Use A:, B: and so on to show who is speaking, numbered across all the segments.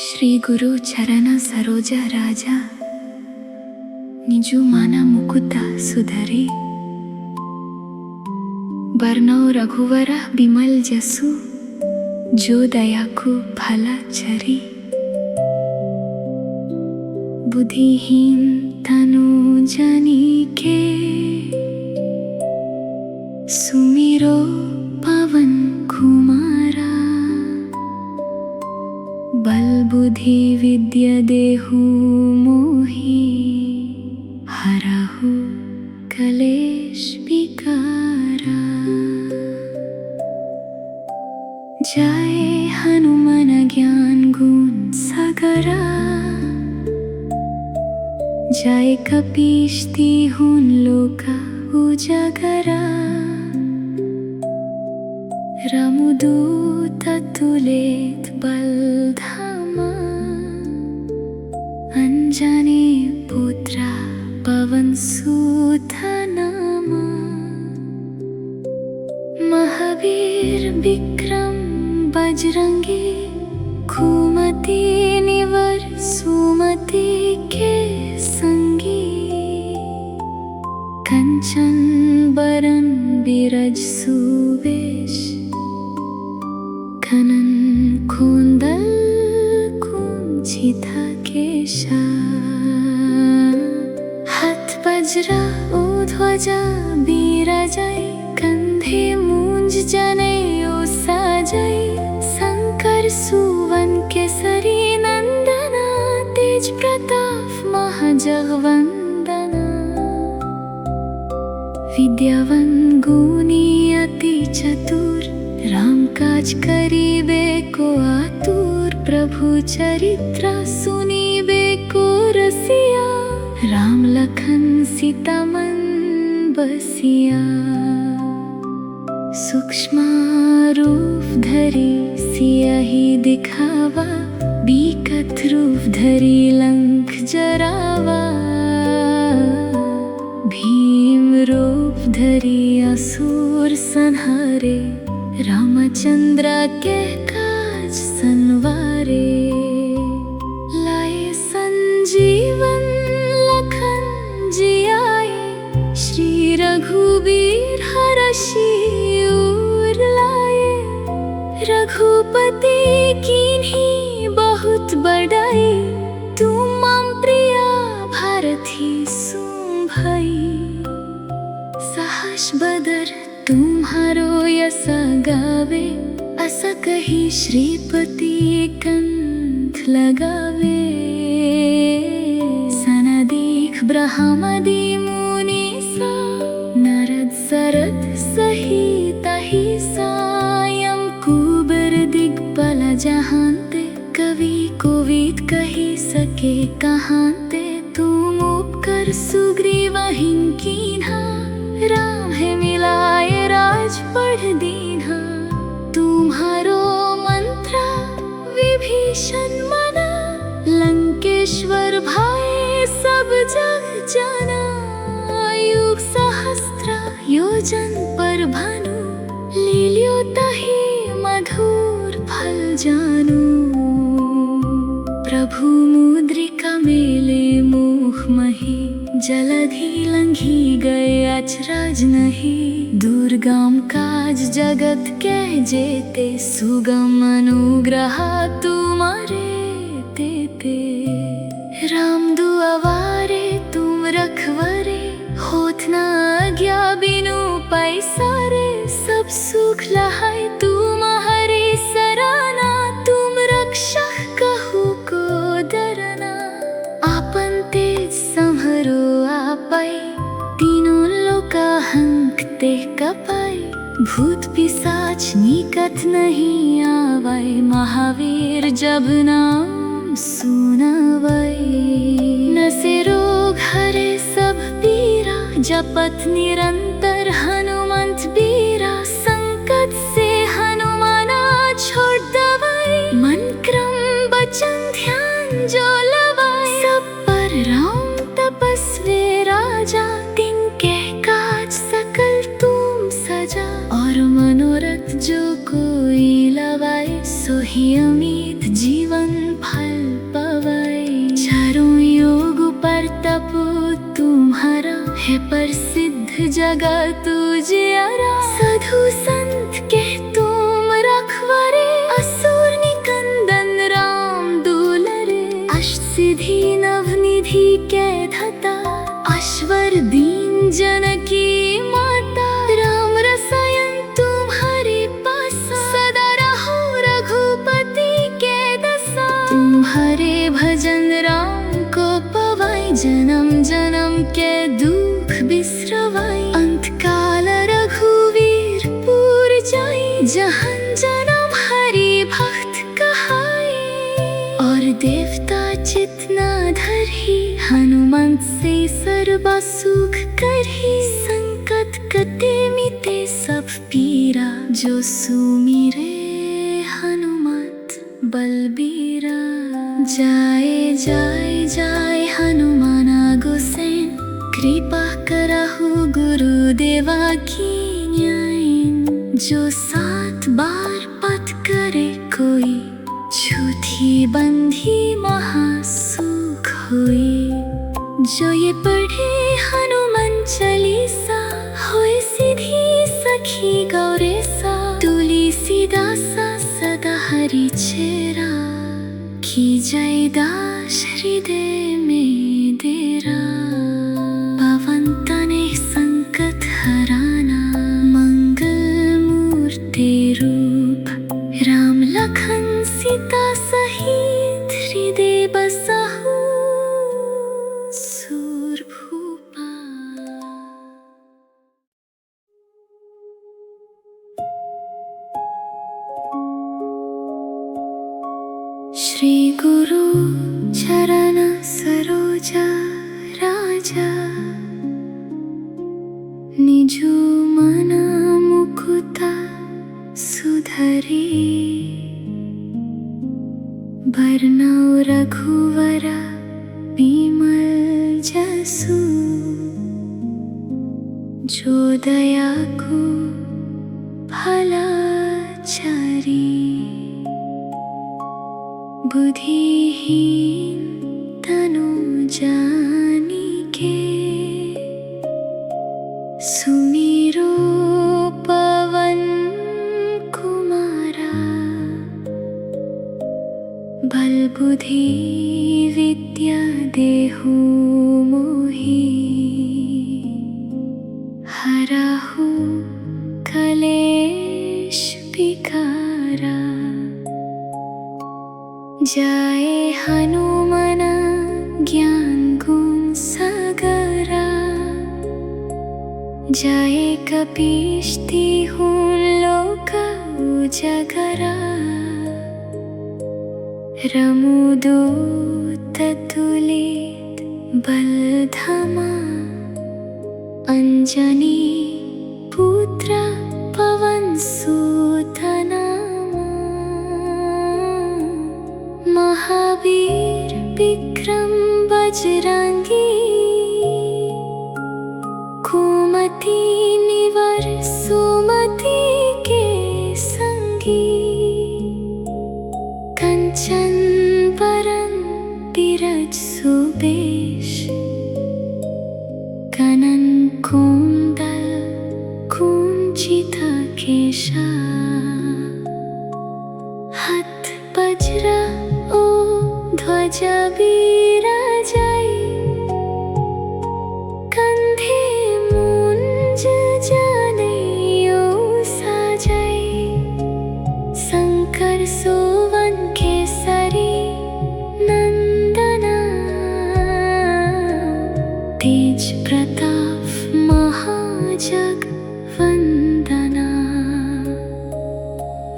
A: श्री गुरु चरण सरोज राजा निजु मन मुकुता सुधरे बरनौ रघुवर बिमल जसु जो दया को भला चरी बुद्धिहीन तनु जनी के सुमिरो पवन कुमारा बल बुद्धि विद्या देहु मोहि हरहु कलेश विकारा जय हनुमान ज्ञान गुण सागरा जय कपीश तिहुन लोका उजागरा रमुदूत तुलेत बलधामा अंजनी पुत्रा पवन सुत नामा महावीर विक्रम बजरंगी कुमति निवर सुमति के संगी कंचन बरन बिरज सुवेश कनन कुंदल कुंचित केशा हाथ वज्र ध्वजा बिराजै कंधे मूंज जनेऊ साजै शंकर सुवन केसरी नंदना तेज प्रताप महाजगवंदना विद्यावन गुणी अति चतुर राम काज करिबे को आतुर प्रभु चरित्र सुनिबे को रसिया राम लखन सीता मन बसिया सूक्ष्म रूप धरि सियाहि दिखावा बिकट रूप धरि लंक जरावा भीम रूप धरि असुर संहारे रामचंद्र के काज सनवारे लाए संजीवन लखन जियाए श्री रघुवीर हरषि उर लाए रघुपति कीन्ही बहुत बड़ाई तुम मम प्रिया भारती सुम भई सहस बदर तुम्हारो यस गावे अस कही श्रीपति कंठ लगावे सनदीख ब्रह्मदि मुनि सा नरद सरद सहित हिसा यम कुबर दिग्बल जहांते कवि कोविद कही सके कहांते तुम उपकर सुग्रीवहिं कीन्हा राम है मिलाए राज पढ़ दीन्हा तुम्हारो मंत्र विभीषण मना लंकेश्वर भाई सब जग जाना युग सहस्त्र योजन पर भानु लील्यो ताहि मधुर फल जानू प्रभु मुद्रिका मेले मुख मही जलधि लंघी गए अचरज नहीं दुर्गम काज जगत के जेते सुगम अनुग्रह तुम्हारे देते राम दुआरे तुम रखवरे होत न आज्ञा बिनु पैसारे सब सुख लहाय तुम्हारे सराना तुम रक्षक कहू को डरना आपन तेज संहरो आपै तीनों लोका हंकते कपाई भूत पिशाच निकट नहीं आवाय महावीर जब नाम सुनावाय नसे रोग हरे सब पीरा जपत निरंतर हनुमंत बीरा संकट से हनुमाना छोड़ दवाई मन क्रम बचन ध्यान जो लवाई सब पर राम तपस्वी राजा तिनके काज सकल तुम सजा और मनोरथ जो कोई लवाए सो ही अमित जीवन फल प्रसिद्ध जगह तुझियारा। साधु संत के तुम रखवारे, असुर निकंदन राम दुलरे। अष्ट सिद्धि नवनिधि के धता, अश्वर दीन जनकी माता। राम रसायन तुम्हारे पासा, सदा रहो रघुपति के दशा। तुम्हारे भजन राम को पवाई, जन्म जन्म के दुख बिसरवाई। अंत काल रघुवीर पुर जाई, जहन जन्म हरि भक्त कहाई। और देवता चित न धरहि, हनुमंत से सर्व सुख करहि। संकट कटे मिटे सब पीरा, जो सुमिरे हनुमत बलबीरा। जाए जाए जाए हनुमान गोसैन, कृपा करहु गुरुदेवा की न्याय। जो 7 बार पठ करे कोई, छूटी बंधी महासुख होई। जो ये पढ़े हनुमान चालीसा, होए सीधी सखी गौरेसा। तुलसीदासा सदा हरि चेरा, की जय दास हृदय में डेरा। पवन तनय संकट हराना, मंगल मूर्ति रूप। राम लखन सीता सहित, हृदय बसहु सुरभूपा। श्री गुरु चरण सरोजा राजा, निजु मन मुकुता सुधरी। बरनउँ रघुवर बिमल जसु, जो दया को भला चारी। बुद्धिहीन तनु जानिके, सुमिरो पवन कुमारा। बल बुद्धि विद्या देहु मोहि, हरहु कलेश विकारा। जय हनुमान ज्ञान गुण सागरा, जय कपीश तिहु लोक उजागरा। रमुदूत तुलित बलधामा, अंजनी पुत्र पवन सुत नामा। महावीर विक्रम बजरंगी, कुमति निवर सुमति के संगी। कंचन बरन बिरज सुबेश, कानन कुंडल कुंचित केशा। हाथ वज्र ओ ध्वजा बिराजाई, कंधे मुंज जनेऊ साजाई। शंकर सुवन केसरी नंदना, तेज प्रताप महाजग वंदना।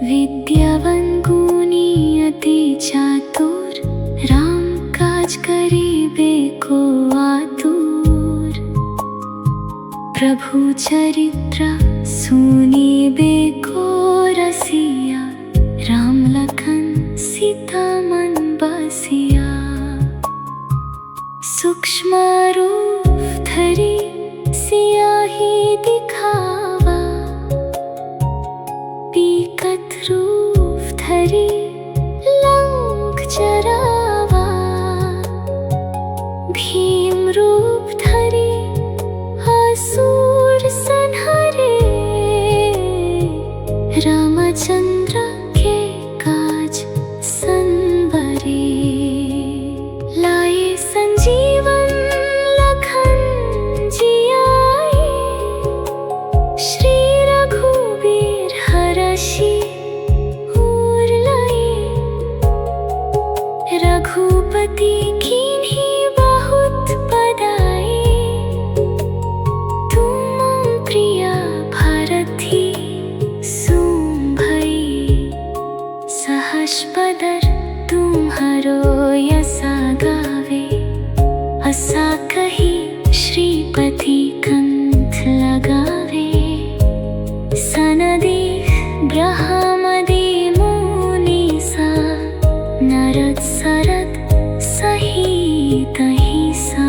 A: विद्यावान गुणी अति चातुर, राम काज करिबे को आतुर। प्रभु चरित्र सुनिबे को रसिया, राम लखन सीता मन बसिया। सूक्ष्म रूप धरि सियाहि दिखावा, बिकट रूप धरि लंक जरावा। भीम रूप धरि रामचंद्र के काज संवरे, लाए संजीवन लखन जियाए, श्री रघुबीर हरषि उर लाए, रघुपति कीन्ही बहुत बड़ाई, तुम प्रिया भारती सुम भई, सहस बदर तुम्हारो यसा गावे, असा कही श्रीपति कंठ लगावे, सनदीप ब्रह्मदि मुनीसा, नरद सरद सहित अहिसा,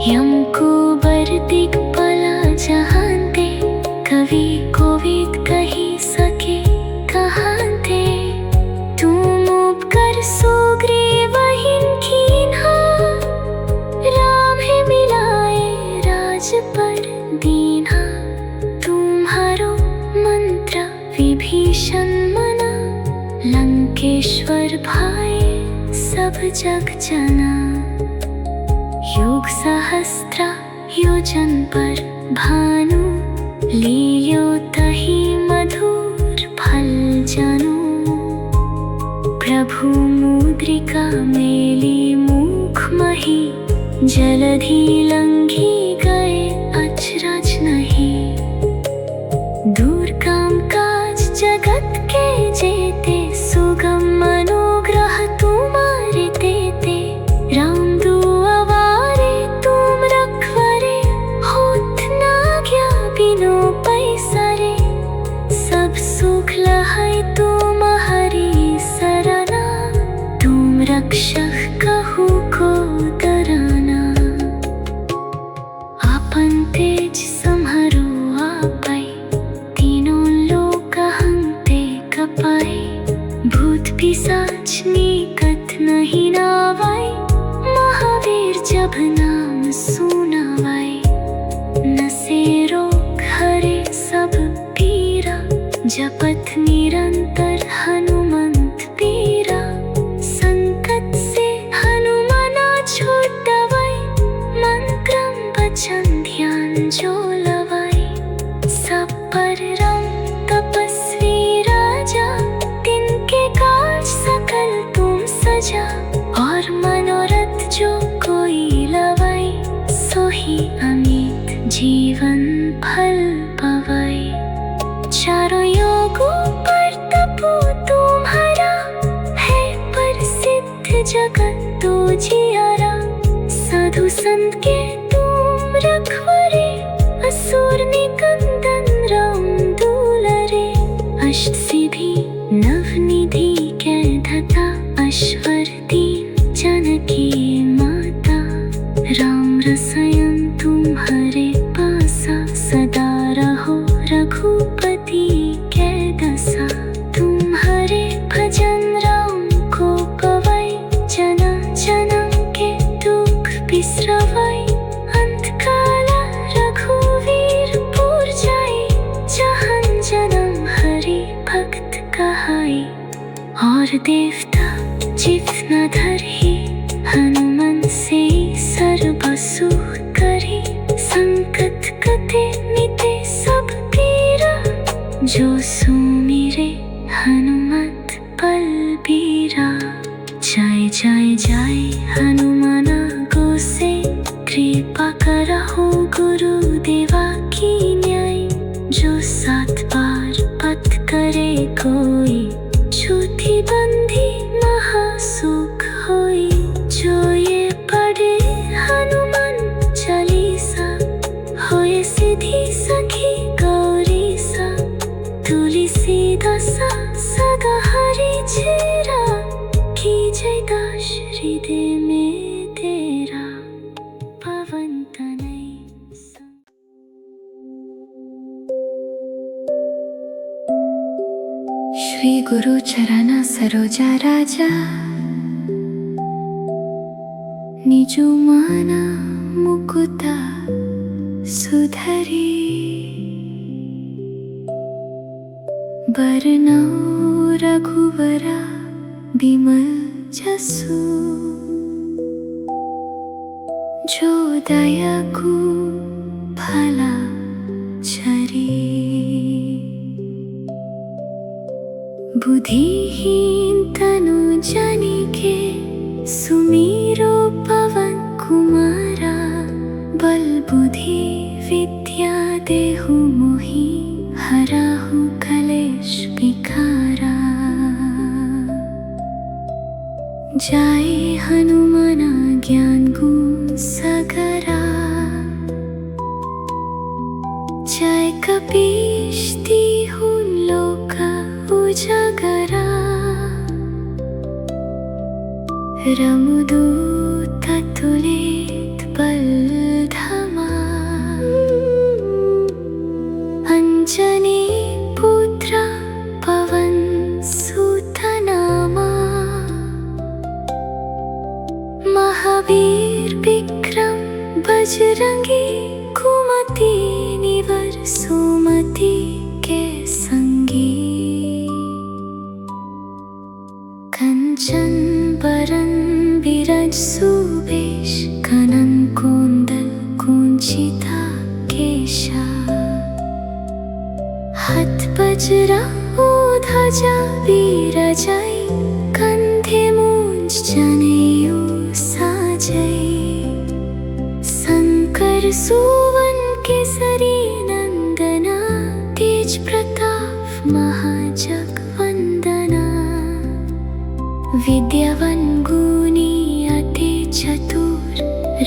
A: यम कुबर दिक्पाल जहांते, कवि कोविद कही सके कहांते, तुम उपकर सुग्रीवहिं कीन्हा, राम है मिलाए राजपर दीन्हा, तुम्हारो मंत्र विभीषण मना, लंकेश्वर भाए सब जग जना, युग सहस्त्र योजन पर भानु, लियो तहि मधुर फल जानु, प्रभु मुद्रिका मेली मुख मही, जलधि लंघी गए अचरज नहीं, दूर काम काज जगत के जेते, सुगम अनुग्रह तुम्हारे तेते, राम दुआरे तुम रखवारे, होत न आज्ञा बिनु पैसारे, सब सुख लहै तुम्हारी सरना, तुम रक्षक कहु को डराना, आपन तेज सम्हारो आपै, तीनों लोक हंते कपाए, भूत पिशाच निकट नहीं नावाई, महावीर जब नाम सुनावाई, नसे रोग हरे सब पीरा, जपत निरंतर हनुमंत पीरा, संकट से हनुमाना छुड़ावाई, मन क्रम वचन ध्यान जो लवाई, सब पर राम तपस्वी राजा, तिनके काज सकल तुम सजा, और मनोरथ जो कोई लवाई, सोही अमित जीवन फल पवाई, चारों योगों पर तपो तुम्हारा, है प्रसिद्ध जगत तो जियारा, साधु संत के तुम रखवारे, असुर निकंदन राम दुलारे, अष्ट सिद्धि नवनिधि के दाता, ऐश्वर्य दीन जानकी माता, राम रसायन तुम्हारे पासा, सदा रहो रघुपति के दसा, तुम्हारे भजन राम को पवाई, जन्म जन्म के दुख बिसरवाई, अंत काला रघुवीर पुर जाई, जहां जन्म हरि भक्त कहाई, और देवता चित न धरहि, हनुमान से सर्व सुख करी, संकट कटे मिटे सब पीरा, जो सुमिरे हनुमत बलबीरा, जय जय जय हनुमाना गोसे, कृपा करहु गुरुदेवा की न्याय, जो 7 बार पथ करे कोई, छूटी बंधी महासुख होई, जो ये पढ़े हनुमान चालीसा, होए सिद्धि सखी गौरी सा, तुलसीदासा सदा हरि चेरा, की जय दास हृदय में तेरा, पवन तनय श्री गुरु चरण सरोजा राजा, निजु माना मुकुता सुधरी, बरनौ रघुवरा बिमल जसु, जो दयाको भला छरी। बुद्धिहीन तनु जानिके सुमिरो पवन कुमारा, बल बुद्धि विद्या देहु मोहि, हराहु कलेश विकारा। जाए हनुमना ज्ञान गुण सागरा, जय कपीश तिहुन लोका उजागरा। रमुदूत तुलित बलधामा, अंजनी पुत्र पवन सुत नामा। महावीर विक्रम बजरंगी, कुमति निवर सुमति के संगी। कंचन बरन बिरज सुबेश, कनन कुंडल कुंचिता केशा। हाथ वज्र ध्वजा विराजै, कंधे मूंज जनेऊ साजै। शंकर सुवन केसरी नंदना, तेज प्रताप महाजगवंदना। विद्यावान गुणी अति चतुर,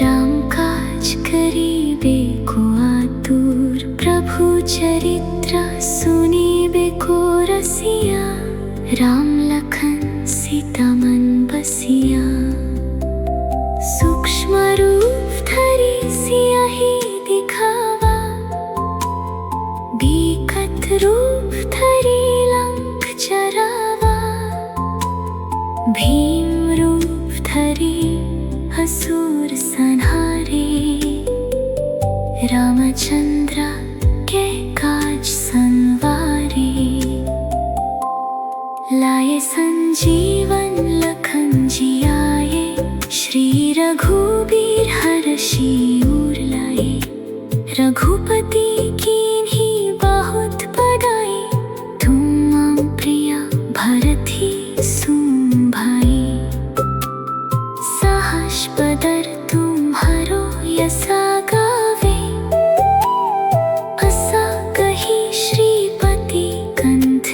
A: राम काज करिबे को आतुर। प्रभु चरित्र सुनिबे को रसिया, राम लखन सीता मन बसिया। सूक्ष्म रूप धरि सियाहि दिखावा, भीकत रूप धरि लंक जरावा। भीम रूप धरि असुर संहारे, रामचंद्र के काज संवारे। लाए संजीवन लखन जियाए, श्री रघुबीर हरषि उर लाए। रघुपति कीन्ही बहुत बड़ाई, तुम मम प्रिय भरत ही सुन भाई। सहस बदर तुम्हारो यसा गावे, असा कही श्रीपति कंठ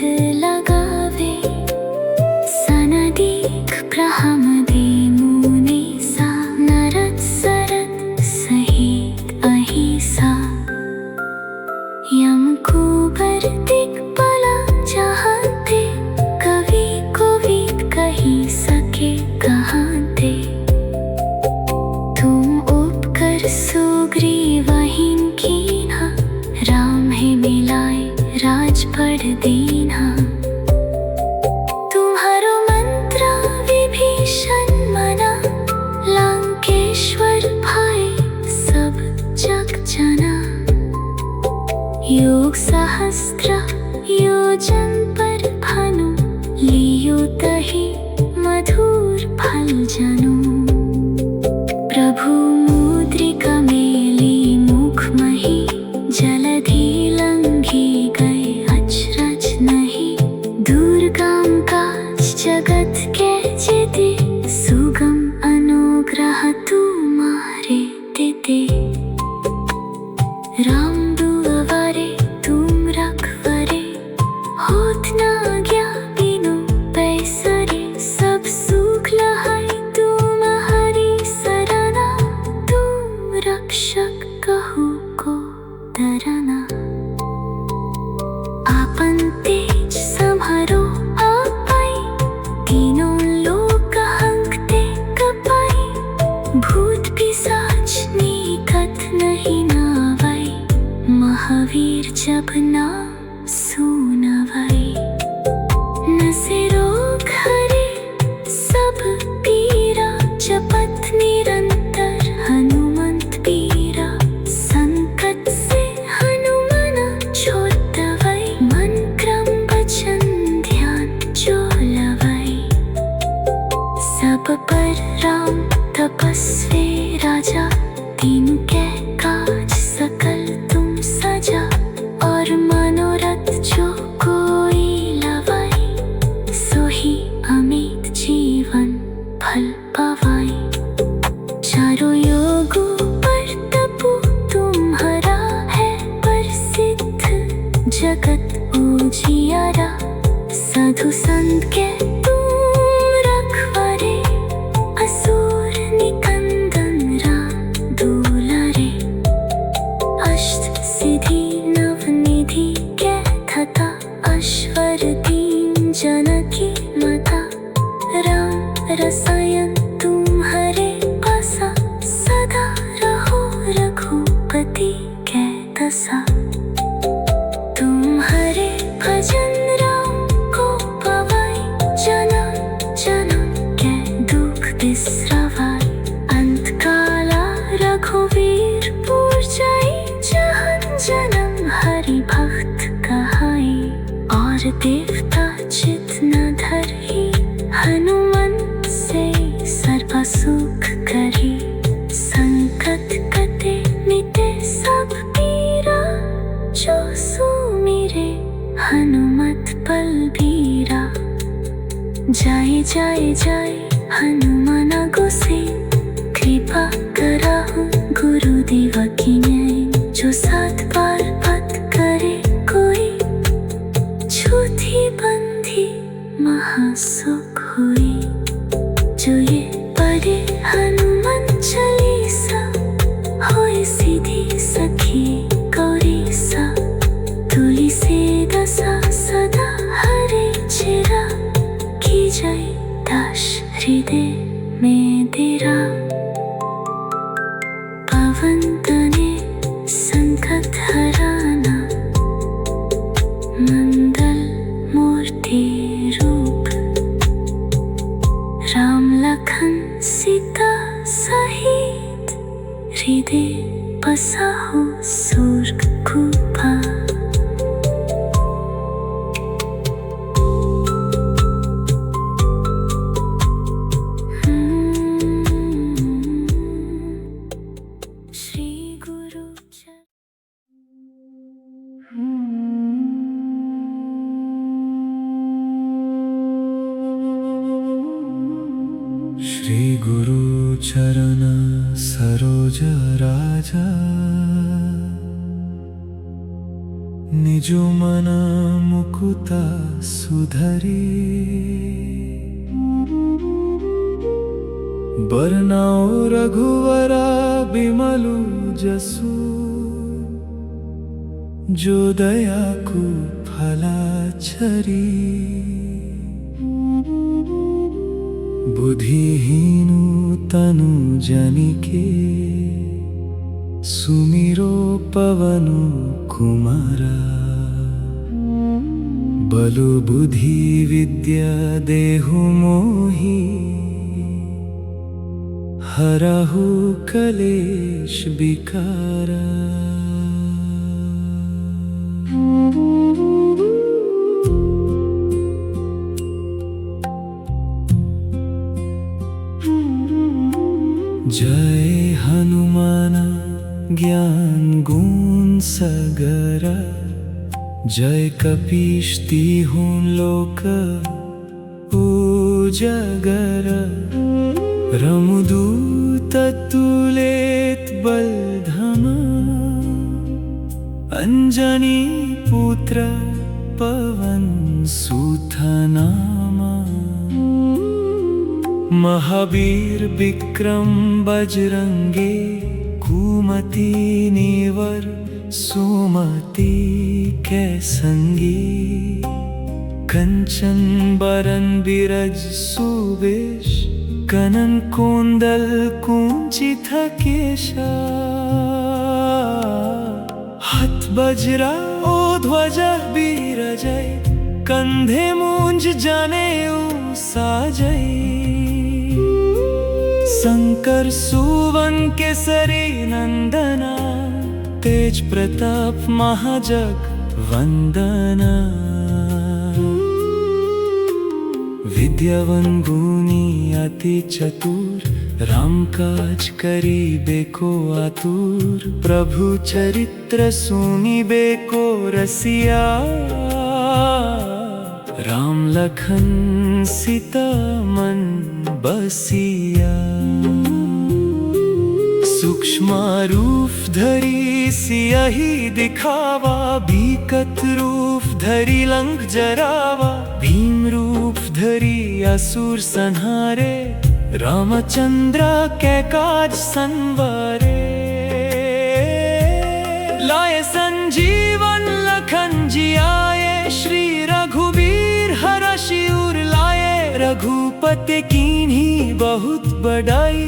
A: लगावे। सनदीक ब्रह्मदे मुनि सा, नरत सरत सहित अहिसा। यम कुबर दिक्पाला चाहते, कवि कोविद कही सके कहाते। तुम उपकर सुग्रीवहिं कीन्हा, राम है मिलाए राजपद दीन्हा। तुम्हारो मंत्र विभीषण मना, लंकेश्वर भाई सब जग जना। योग सहस्त्र योजन पर भानु, लियो तहि मधुर फल जनु। प्रभु मुद्रिका मेली मुख मही, जलधि लंघी गए अचरज नहीं। दुर्गम काज जगत के जेते, सुगम अनुग्रह तुम्हारे तेते। राम दुआरे तुम रखवारे, होत न आज्ञा बिनु पैसरे। सब सुख लहाय तुम्हारी सरना, तुम रक्षक कहु को डरना। आपन तेज सम्हारो आपै, तीनों लोक हंकते कपाई। भूत पिशाच निकट नहीं नावै, महावीर जब नाम सुनवै। नसे रोग हरे सब पीरा, जपत निरंतर हनुमंत पीरा। संकट से हनुमान छुड़ावै, मन क्रम साधु संत के तुम रखवारे, असुर निकंदन राम दुलारे। अष्ट सिद्धि नवनिधि के थता, अश्वर दीन जानकी माता। राम रसायन तुम्हारे पासा, सदा रहो रघुपति के दशा। तुम्हारे भजन राम को पवाई, जन्म जन्म के दुख बिसरावाई। अंत काला रघुवीर पुर जाई, जहन जन्म हरि भक्त कहाई। और देवता चित न धरही, हनुमंत से सर्व सुख करी। संकट कटे मिटे सब पीरा, जो सुमिरे हनुमत बलबीरा। जाए जाए जाए हनुमान गोसे, कृपा कराहु गुरुदेव की न्याय। जो 7 बार पथ करे कोई, छूती बंधी महासुख हुई। जो ये पढ़े हनुमान चालीसा, होए सीधी सखी गौरी सा। तुलसी दशा सदा हरे चिरा, की जाए दास हृदय में डेरा। पवन तने संकट हराना, मंगल मूर्ति रूप। राम लखन सीता सहित, हृदय बसा हो स्वर्ग कुपा।
B: श्री गुरु चरण सरोज राजा, निजु मन मुकुता सुधरी। बरनाओ रघुवरा बिमलु जसु, जो दया को फला छरी। बुद्धिहीनु तनु जनिके, सुमिरो पवनु कुमारा। बलु बुद्धि विद्या देहु मोहि, हरहु कलेश विकारा। जय हनुमान ज्ञान गुण सागर, जय कपीश तिहुँ लोक उजागर। रमुदूत तुलेत बलधामा, अंजनी पुत्र पवन सुत नामा। महावीर विक्रम बजरंगे, कुमति निवर सुमति के संगी। कंचन बरन बिरज सुवेश, कनन कोंदल कुंचित केशा। हथ बजरा ओ ध्वजा बिराजै, कंधे मूंज जनेऊ साजै। शंकर सुवन केसरी नंदना, तेज प्रताप महाजग वंदना। विद्यावन गुणी अति चतुर, राम काज करिबे को आतुर। प्रभु चरित्र सुनिबे को रसिया, राम लखन सीता मन बसिया। सूक्ष्म रूप धरी सियही दिखावा, भीकत रूप धरी लंक जरावा, भीम रूप धरी असुर संहारे, रामचंद्र के काज संवारे। लाए संजीवन लखन जियाए, श्री रघुवीर हरषि उर लाए, रघुपति कीन्ही बहुत बड़ाई,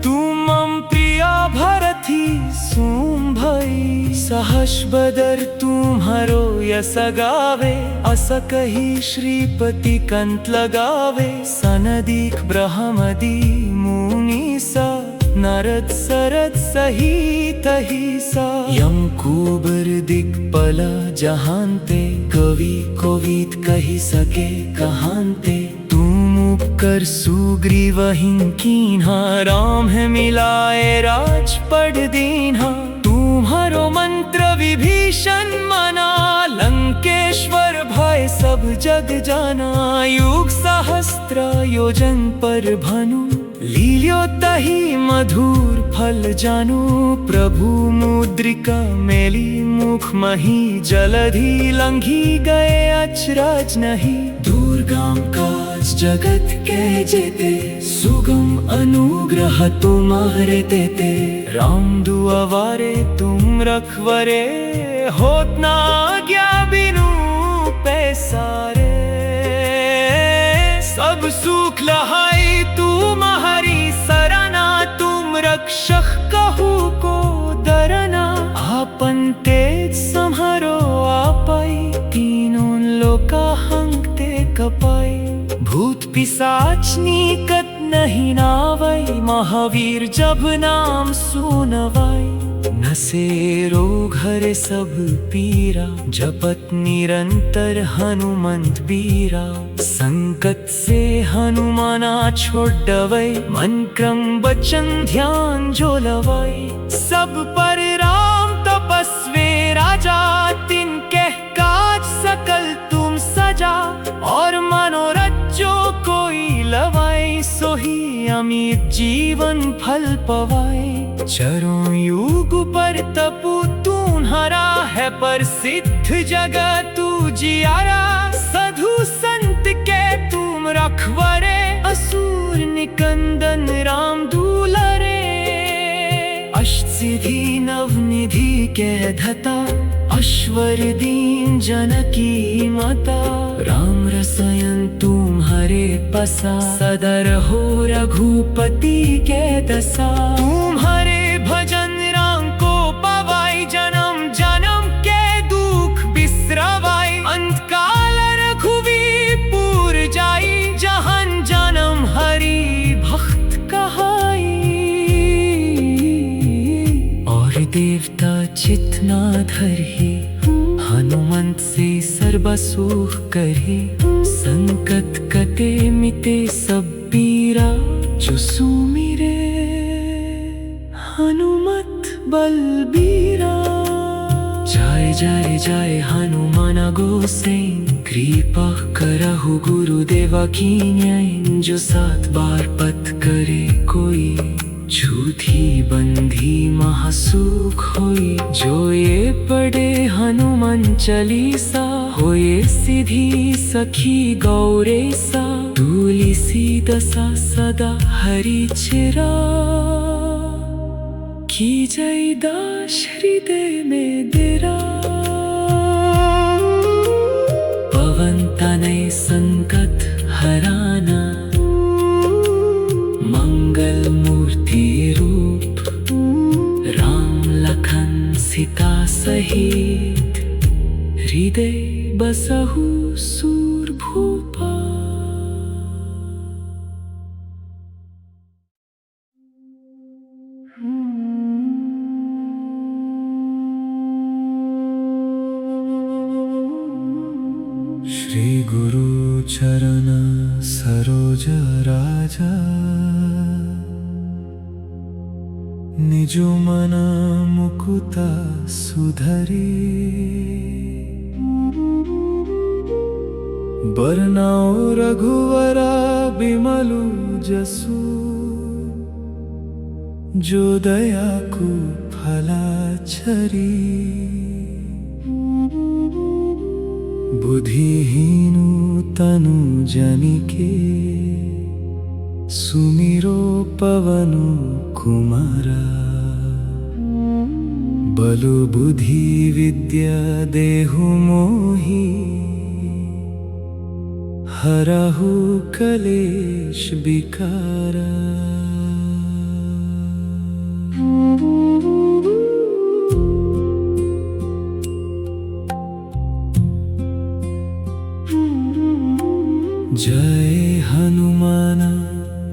B: तुम मम प्रिया भरथी सुम भई। सहस बदर तुम्हारो यस गावे, अस कही श्रीपति कंत लगावे, सनदीक ब्रह्मदि मुनि सा, नारद सरद सहित ही सा। यम कुबर दिक्पल जहांते, कवि कोविद कही सके कहांते, तुम उपकर सुग्रीवहिं कीन्हा, राम है मिलाए राज पढ़ दीन्हा। तुम्हारो मंत्र विभीषण मना, लंकेश्वर भय सब जग जाना। युग सहस्त्र योजन पर भनु, लील्यो तहि मधुर फल जानू। प्रभु मुद्रिका मेली मुख मही, जलधि लंघी गए अचरज नहीं। दुर्गम काज जगत के जेते, सुगम अनुग्रह तुम्हारे देते। राम दुआवारे तुम रखवरे, होत ना आज्ञा बिनु पैसारे। सब सुख लहाई तुम्हारी सरना, तुम रक्षक कहू को डरना। आपन तेज सम्हारो आपै, तीनों लोका हंगते कपाई। भूत पिशाच निकट नहीं नावै, महावीर जब नाम सुनवाई। नसे रोग हरे सब पीरा, जपत निरंतर हनुमंत बीरा। संकट से हनुमाना छोड़ दवै, मन क्रम वचन ध्यान जो लवै। सब पर राम तपस्वी राजा, तिनके काज सकल तुम सजा। और मनोरथ जो कोई लवाई, सोही अमित जीवन फल पवाई। चरों युग पर तपु तुम्हारा है, प्रसिद्ध जगत उजियारा। साधु संत के तुम रखवरे, असुर निकंदन राम दुलारे। अष्ट सिद्धि नवनिधि के धता, अश्वर दीन जनकी माता। राम रसायन तुम्हारे पसा, सदर हो रघुपति के दशा। तुम्हारे भजन राम को पवाई, जन्म जन्म के दुख बिसरवाई। अंत काल रघुवीर जाई, जहन जन्म हरि भक्त कहाई। और देवता चित ना धरहि, हनुमंत से सर्व सुख करहि। संकट कटे मिटे सब पीरा, जो सुमिरे हनुमत बलबीरा। जय जय जय हनुमान गोसाई, कृपा करहु गुरुदेव कीन्याय। जो 7 बार पथ करे कोई, झूठी बंधी महासुख होई। जो ये पढ़े हनुमान चालीसा, होए सिद्धि सखी गौरे सा। तुलसी दशा सदा हरि चिरा, की जय दास हृदय में डेरा। पवन तनय संकट हराना, मंगल मूर्ति रूप। राम लखन सीता सहित, हृदय बसहु सूर भूपा। श्री गुरु चरण सरोज राजा, निजु मन मुकुता सुधरी। बरनाओ रघुवरा बिमलु जसु, जो दया को फला छरी बुद्धिहीनु तनु जनिके सुमिरो पवनु कुमारा बलु बुद्धि विद्या देहु मोहि हरहु कलेश विकारा जय हनुमान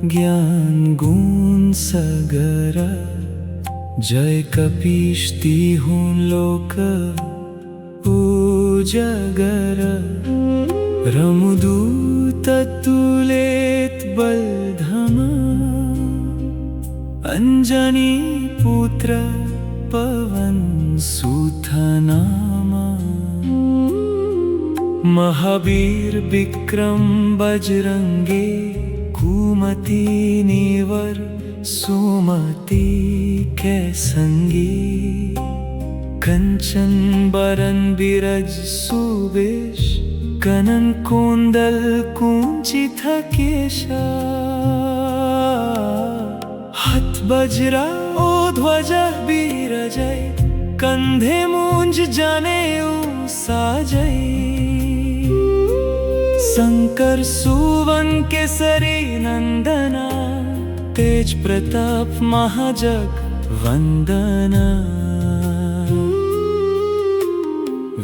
B: ज्ञान गुण सगरा जय कपीश तिहुँ लोक उजागर रमुदूत तुलेत बलधमा अंजनी पुत्र पवन सुत नामा महावीर विक्रम बजरंगे कुमति निवर सुमति के संगी कंचन बरन बिरज सुवेश कनन कोंदल कुंचित केशा हथ बजरा ओ ध्वजा बीरजय कंधे मूंज जनेऊ साजय शंकर सुवन केसरी नंदना तेज प्रताप महाजग वंदना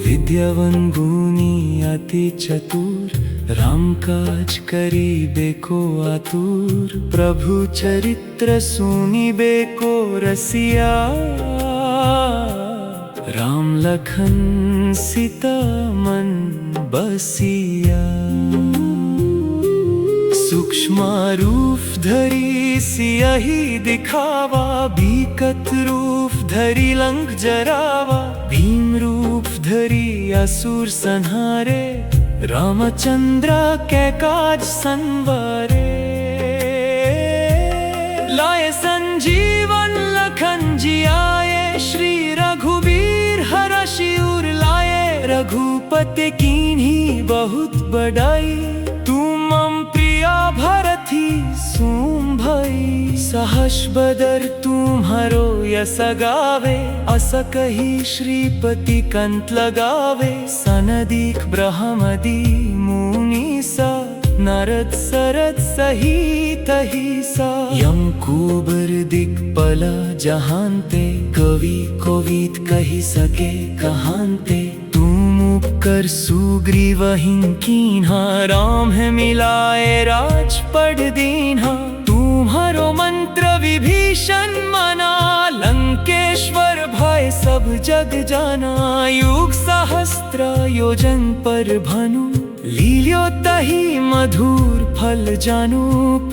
B: विद्यावन गुणी अति चतुर राम काज करिबे को आतुर प्रभु चरित्र सुनिबे को रसिया राम लखन सीता मन बसिया सूक्ष्म रूप धरी सियहि दिखावा भीकत रूप धरी लंक जरावा भीम रूप धरी असुर संहारे रामचंद्र के काज संवारे लाए संजीवन लखन जियाए श्री रघुवीर हरषि उर लाए रघुपति कीन्ही बहुत बड़ाई तुम मम प्रिया भरथी सुम भई सहस बदर तुम्हारो यस गावे अस कही श्रीपति कंठ लगावे सनदीक ब्रह्मदि मुनीसा नारद सरद सहित सा यम कुबर दिक्पला जहांते कवि कोविद कही सके कहांते कर सुग्रीवहिं कीन्हा राम है मिलाए राजपद दीन्हा तुम्हारो मंत्र विभीषण मना लंकेश्वर भय सब जग जाना युग सहस्त्र योजन पर भानु लील्यो तहि मधुर फल जानू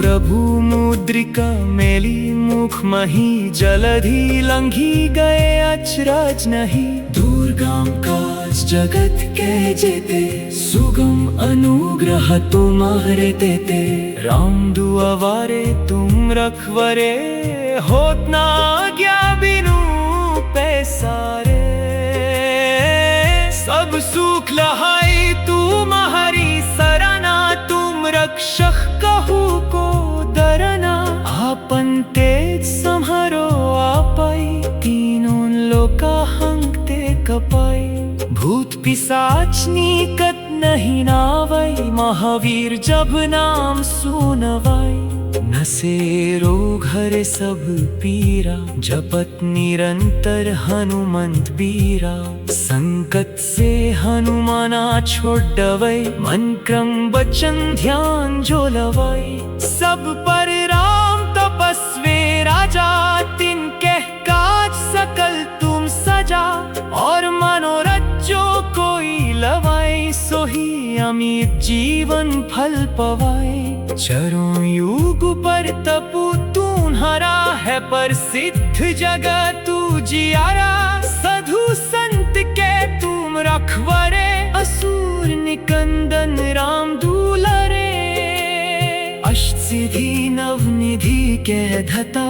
B: प्रभु मुद्रिका मेली मुख मही जलधि लंघी गए अचरज नहीं दुर्गम काज जगत के जेते सुगम अनुग्रह तुम्हारे देते राम दुआवारे तुम रखवरे होत ना आज्ञा बिनु पैसारे सब सुख लहाई तुम्हारी सरना तुम रक्षक कहू को डरना आपन तेज सम्हारो आपै तीनों लोका हंगते कपाई भूत पिशाच निकट नहीं नावै महावीर जब नाम सुनवाई नसे रोग हरे सब पीरा जपत निरंतर हनुमंत बीरा संकट से हनुमाना छोड़ दवै मन क्रम वचन ध्यान जो लवै सब पर राम तपस्वी राजा तिनके काज सकल तुम सजा और मनोरथ जो कोई लवाई सोही अमित जीवन फल पवाए चरों युग पर तपु तुम्हारा है प्रसिद्ध जगत तू जियारा साधु संत के तुम रखवरे असुर निकंदन राम दुलारे अष्ट सिद्धि नवनिधि कहता,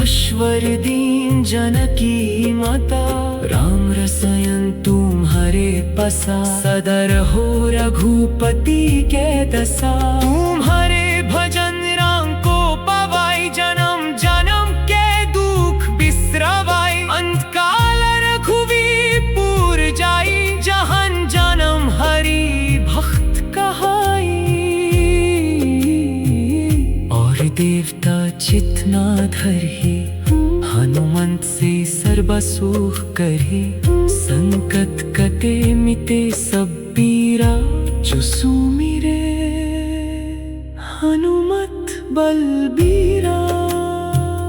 B: अश्वर दीन जनकी माता। राम रसायन तुम्हारे पसा, सदर हो रघुपति के दशा। तुम्हारे भजन राम को पवाई, जन्म जन्म के दुख बिसरवाई। अंतकाल रघुवीर जाई, जहन जन्म हरि भक्त कहाई। और देवता चित ना धरहि, हनुमंत से सर्व सुख करहि। संकट कटे मिटे सब पीरा, जो सुमिरे हनुमत बलबीरा।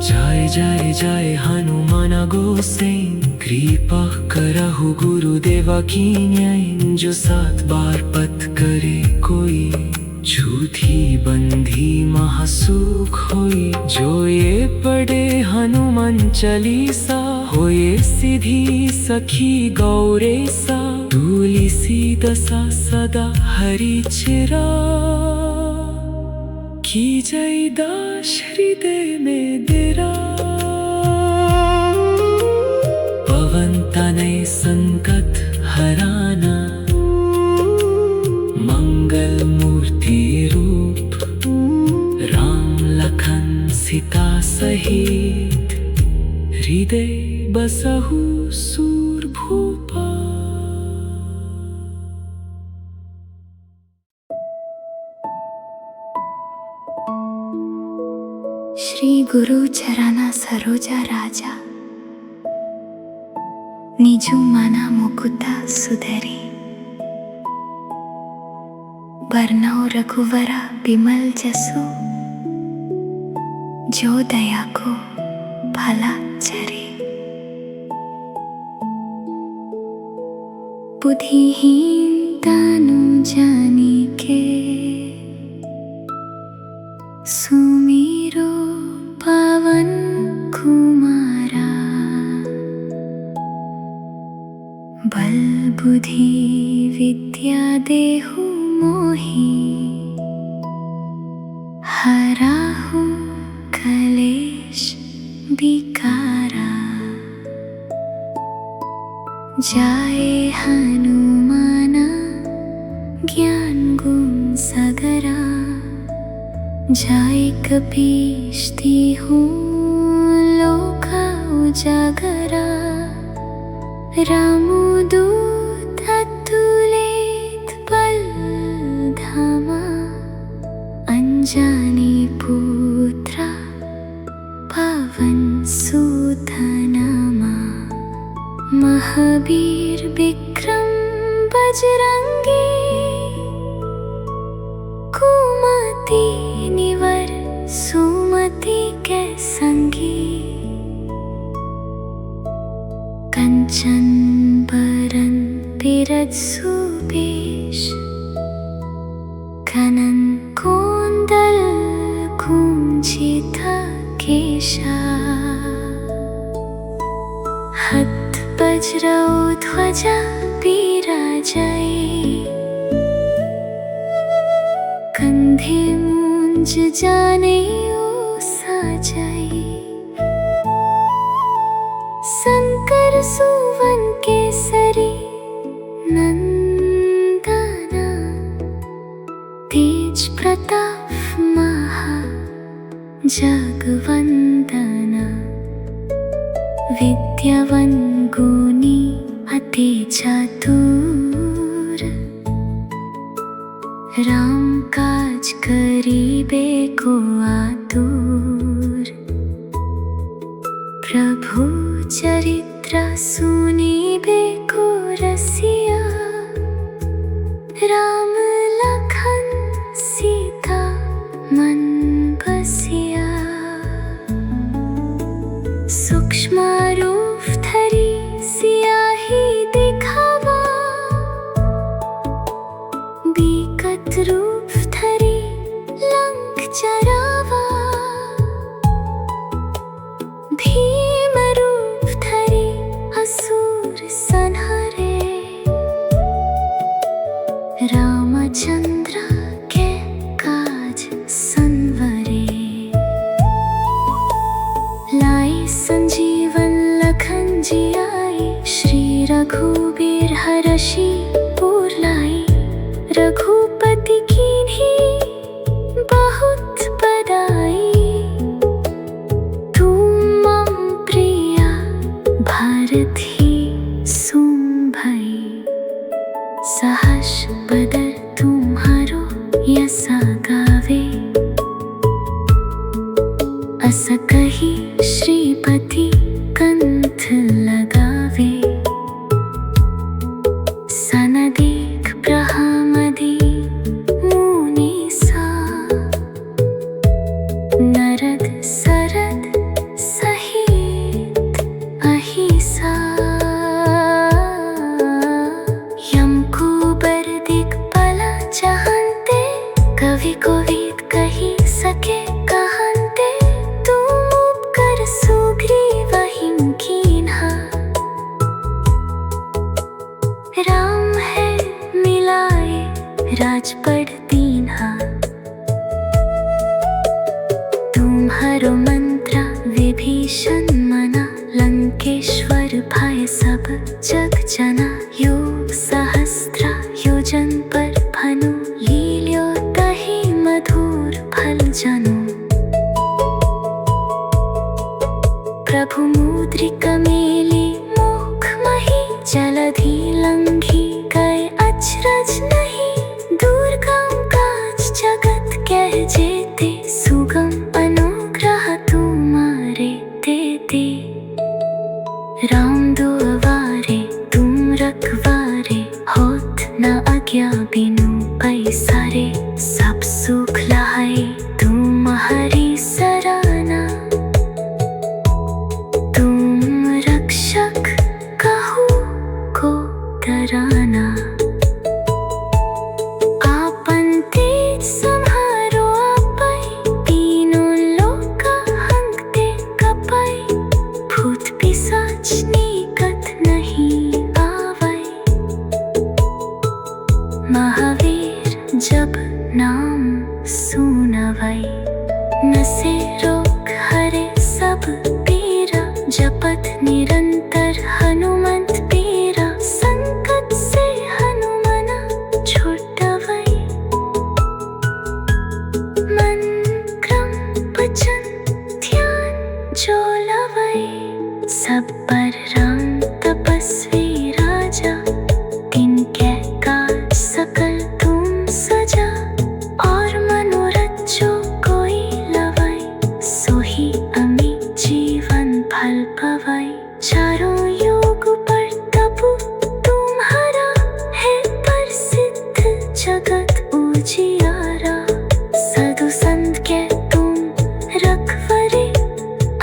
B: जय जय जय हनुमान गोसाई, कृपा करहु गुरुदेव कीन्याय। जो 7 बार पथ करे कोई, झूठी बंधी महासुख होई। जो ये पढ़े हनुमान चालीसा, होए सिद्धि सखी गौरेसा। तुलसी दशा सदा हरि चिरा, की जय दास हृदय में डेरा। पवन तनय संकट हराना, मंगल मूर्ति रूप। राम लखन सीता सहित, हृदय बसहु सूरभूपा।
A: श्री गुरु चरण सरोजा राजा, निजु मना मुकुता सुधरी। बरनौ रघुवरा बिमल जसु, जो दया को भला चरे। बुद्धिहीन तानु जानिके, सुमिरो पवन कुमारा। बल बुद्धि विद्या देहु मोहि, हराहु कलेश विकारा। जाए हनुमाना ज्ञान गुण सागरा। जाए कपीश तिहु लोका उजागरा। रामदूत अतुलित बल धामा। अंजनी पुत्रा पवन सुत नामा। महावीर विक्रम बजरंगी। कुमति निवर सुमति के संगी। कंचन बरन बिरज सुबेश। कानन कुंडल कुंचित केशा। हत वज्र ध्वजा विराजै। कंधे मूंज जानेऊ साजै। शंकर सुवन केसरी नंदना। तेज प्रताप महा जगवंदना। विद्यावान गुणी अति चातुर। राम काज करिबे को आतुर। प्रभु चरित्र सुनिबे को रसिया। राम लखन सीता मन बसिया। सूक्ष्म रूप धरि सियाही दिखावा। बिकट रूप धरि लंक जरावा। भीम रूप धरि असुर संहारे। रामचंद्र के काज संवरे। भक्ति की भी बहुत बड़ाई। तू मम प्रिया भारत ही सुम भई। सहर्ष बदर तुम्हारो यसा गावे। अस कही श्रीपति कंठ लगावे। सनदीक ब्रह्मदि मुनीसा। नरद सरद सहित अहिसा। यम कुबर दिक्पाल जहांते। कवि कोविद कही सके कहंते। तुम उपकर सुग्रीव हिम कीन्हा। राम है मिलाए राजपद दीन्हा। तुम्हारो मंत्र विभीषण मना। लंकेश्वर भय सब जग जना। योग सहस्त्र योजन पर भनु। लील्यो तहि मधुर फल जनु। प्रभु मुद्रिक मेली मुख मही। जलधि लंघी गए अचरज नहीं। दुर्गम काज जगत कह जेते। सुगम अनुग्रह तुम्हारे तेते। राम दुआरे तुम रखवारे। होत न आज्ञा बिनु पैसारे। सब सुख लहाए तुम्हारी सराहना। तुम रक्षक कहू को डराना। आपन तेज सम्हारो आपै। तीनों लोक हंकते कपै। भूत पिशाच निकट नहीं आवै। महावीर जब नाम सुनवै। नसे रोग हरे सब पीरा। जपत निरंतर हनुमंत पीरा। संकट से हनुमना छुटवै। मन क्रम वचन ध्यान जो लवै। सब पर राम तपस्वी राजा। तिनके काज सकल तुम सजा। और मनोरथ जो कोई लवै। सोही अमी जीवन फल पवै। चारों युग पर तपु तुम्हारा। है प्रसिद्ध जगत उजियारा। साधु संत के तुम रखवरे।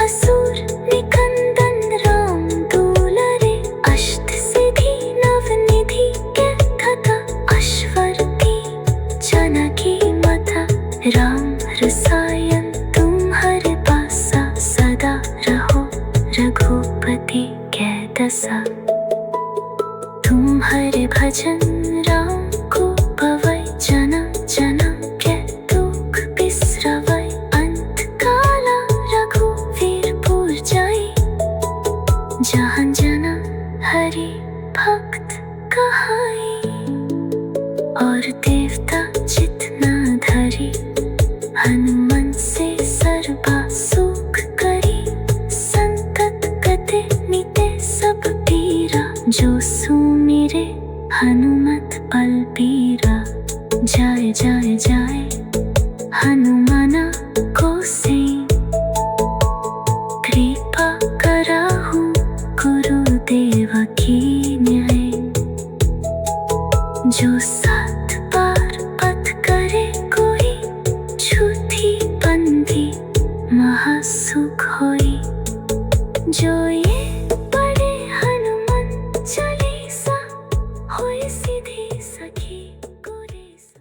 A: असुर निकंदन राम दुलारे। अष्ट सिद्धि नवनिधि के दाता। अश्वरथी जानकी माता। राम रसायन तुम्हारे पासा। सदा रहो रघुपति के दसा। तुम्हारे भजन राम को पवै। जन्म जन्म के दुख बिसरवै। अंत काला रघुवीर पुर जाई। जहाँ जना हरि भक्त कहाई। और देवता जितना धरी। हनुमान से सर्वा सुख करी। संकट कटे मिटे सब पीरा। जो सुमिरे हनुमत बलबीरा। जाय जाय जाय हनुमाना को सेई। कृपा कराहु गुरुदेव की न्याय। जो सात बार पथ करे कोई। छूटी बंदी महासुख होई। जो ये पढ़े हनुमान चालीसा। होय सिद्धि सखी गुरेसा।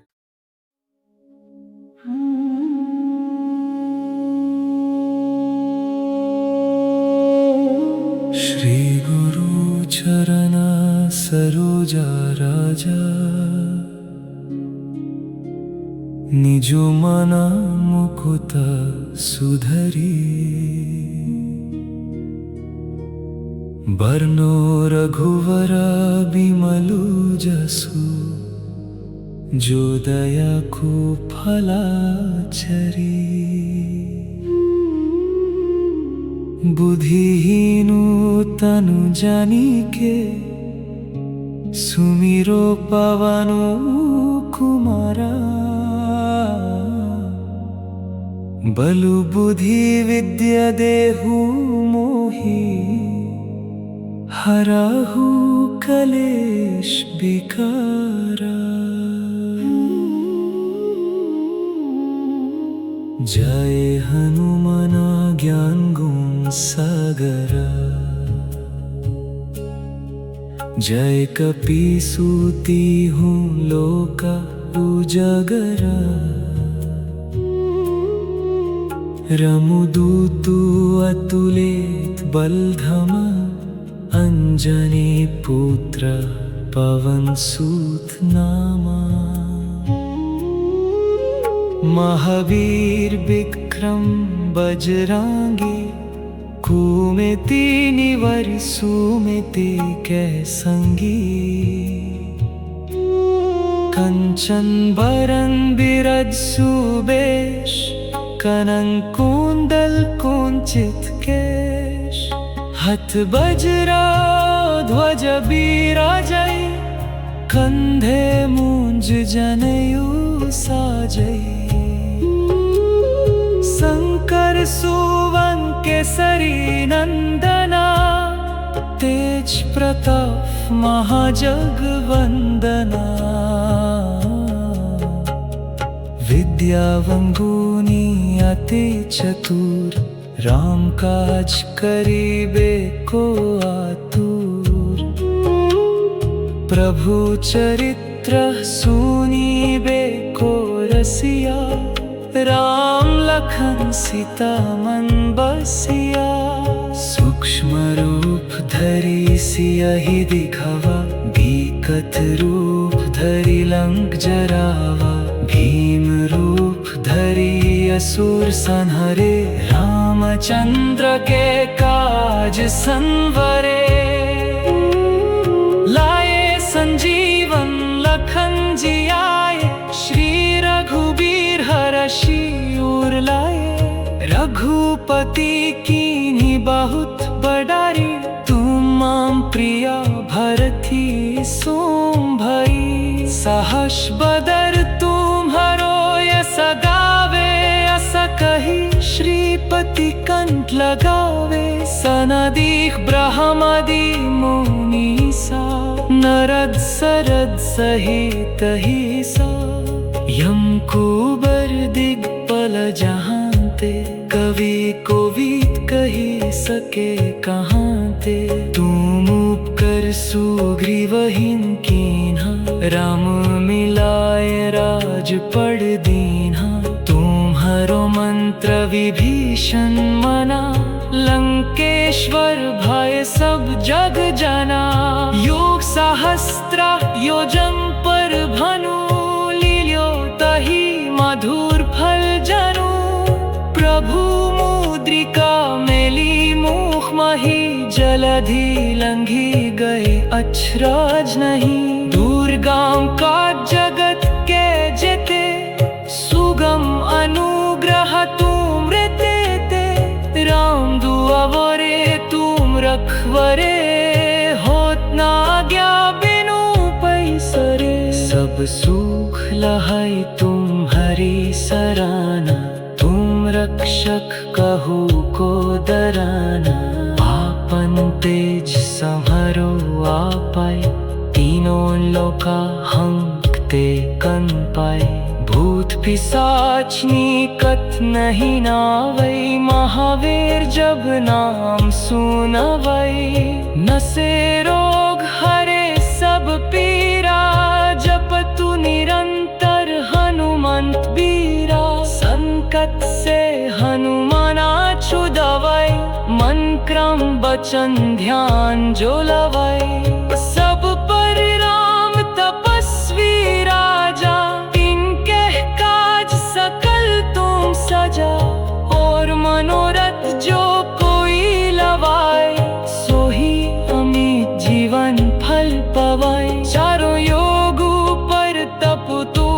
B: श्री गुरु चरण सरोजा राजा। निजो मना मुकुत सुधरी। बरनो रघुवर बिमलु जसु। जो दया को फलाचरी बुद्धिहीनु तनु जानिके सुमिरो पवनो कुमारा बलु बुद्धि विद्या देहु मोहि हराहु कलेश विकारा जय हनुमान ज्ञान गुण सागरा जय कपीसूती हूँ लोका उजागरा रमुदूतु अतुलित बलधम अंजनी पुत्र पवन सूत नामा महावीर विक्रम बजरंगी कुमति निवर सुमति कै संगी कंचन बरन बिरज सुबेश कनक कुंडल कुंचित केश हथ बजरा ध्वज बिराजै कंधे मूंज जनेऊ साजै शंकर सुवन केसरी नंदना तेज प्रताप महाजगवंदना विद्यावंगुनी अति चतुर राम काज करिबे को आतुर प्रभु चरित्र सुनिबे को रसिया राम लखन सीता मन बसिया सूक्ष्म रूप धरि सियहि दिखावा भीकत रूप धरि लंक जरावा भीम रूप धरि असुर संहरे रामचंद्र के काज संवरे लाए संजीवन लखन जियाए श्री रघुबीर हरषि उर लाए रघुपति कीन्ही बहुत बड़ारी तुम माम प्रिया भरती सोम भई सहस बदर तुम्हारो यस गावे अस कही श्रीपति कंठ लगावे सनदीख ब्रह्मादि मुनीसा नरद सरद सहित ही सा यम कुबर दिग्पल जहांते कवि कोविद कही सके कहांते तुम उपकर सुग्रीवहीन कीन्हा राम मिलाए राज पड़ दीन्हा तुम्हारो मंत्र विभीषण मना लंकेश्वर भय सब जग जना योग सहस्त्र योजन पर भनु लील्यो तहि मधुर फल जनु प्रभु मुद्रिका मेली मुख मही जलधि लंघी गए अचरज नहीं दुर्गम का जगत के जेते सुगम अनुग्रह तुम रहते ते राम दुआवरे तुम रखवरे होत ना आज्ञा बिनु पैसरे सब सुख लहाई तुम हरि सराना तुम रक्षक कहू को डराना आपन तेज संहरो आपै तीनों लोका हंकते कन पाए भूत पिशाच निकट नहीं नावै महावीर जब नाम सुनवै नसे रोग हरे सब पीरा जपतु निरंतर हनुमंत बीरा संकट से हनुमाना छुड़ावै मन क्रम बचन ध्यान जो लवै सब पर राम तपस्वी राजा इनके काज सकल तुम सजा और मनोरथ जो कोई लवाए सोही अमित जीवन फल पवाए चारों योग पर तप तू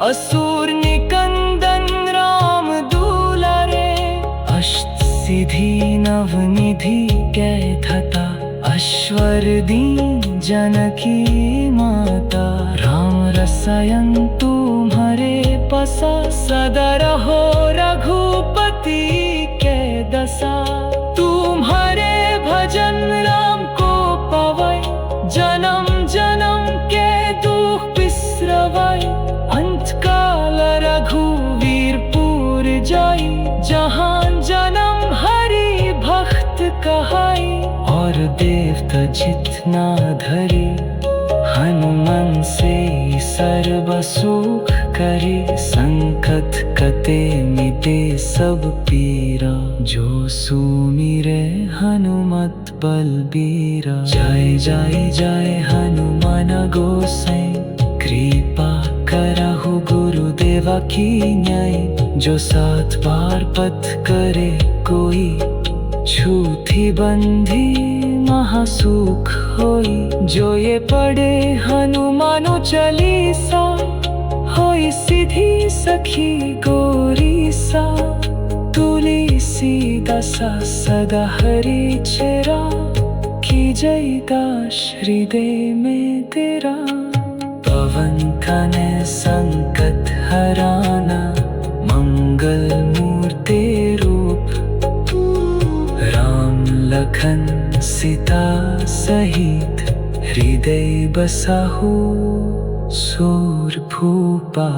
B: असुर निकंदन राम दुलारे, अष्ट सिद्धि नवनिधि कै थता, अश्वर दीन जनकी माता। राम रसायन तुम्हारे पसा, सदा रहो रघुपति के दशा। तुम्हारे भजन राम को पावै, जन्म जन्म के दुख बिसरवै। अंत काल रघुवीर पुर जाई, जहाँ जन्म हरि भक्त कहाई। और देवता जितना धरी, हनुमान से सर्व सुख करे। संकट कटे मिटे सब पीरा, जो सुमिरे हनुमत बलबीरा। जय जय जय हनुमान गोसाई, कृपा करहु गुरुदेवा की न्याय। जो 7 बार पथ करे कोई, छूती बंधी महासुख होई। जो ये पढ़े हनुमानो चालीसा, होई सिद्धि सखी गौरी सा। तुलसीदासा सदा हरि चेरा, की जय दास हृदय में तेरा। पवन तनय संकट हराना, मंगल मूर्ति रूप। राम लखन सीता सहित, हृदय बसाहु शूरपूपा।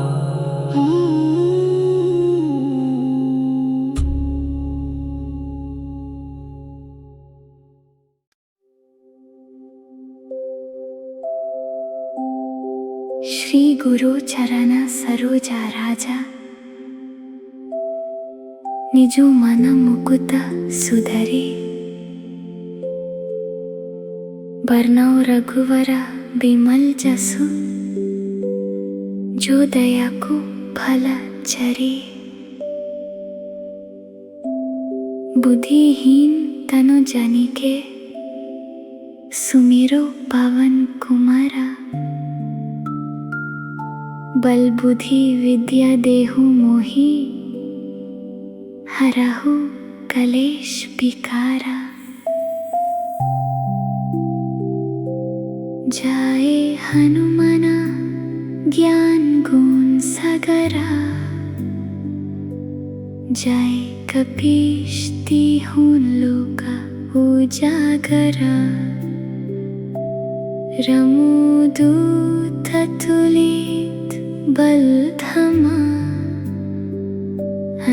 A: श्री गुरु चरण सरोजा राजा, निजु मन मुकुत सुधरे। बरनौ रघुवर बिमल जसु, जो दया को फल चरे। बुद्धिहीन तनु जानिके, सुमिरो पवन कुमारा। बल बुद्धि विद्या देहु मोहि, हरहु कलेश विकारा। जाए हनुमना ज्ञान गुण सागरा, जाए कपीश तिहुँ लोक उजागरा। रमुदूत तुलित बल धमा,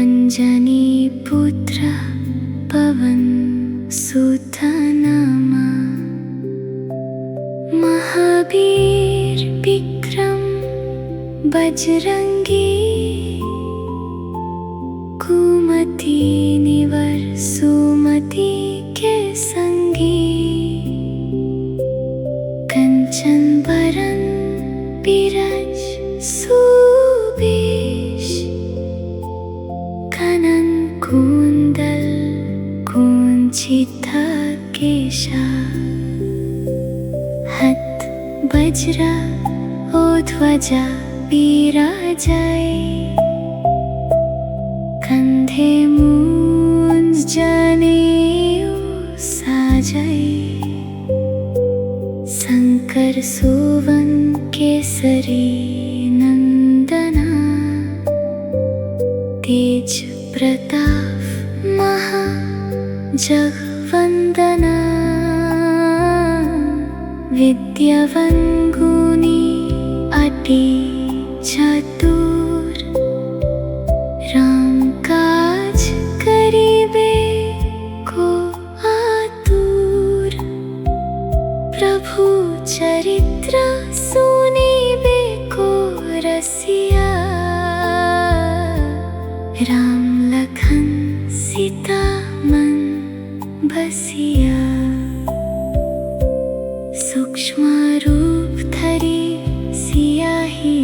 A: अंजनी पुत्र पवन सुत नामा। महावीर विक्रम बजरंगी, कुमति निवर सुमति के संगी। कंचन बरन बिराज सुबेश, कानन कुंडल कुंचित केशा। हाथ वज्र ओ ध्वजा विराजै, कंधे मूंज जनेऊ साजै। शंकर सुवन केसरी नंदना, तेज प्रताप महा जगवंदना। विद्यावान गुणी अति चतुर, राम काज करिबे को आतुर। प्रभु चरित्र सुनिबे को रसिया, राम लखन सीता मन बसिया। सूक्ष्म रूप धरि सियाही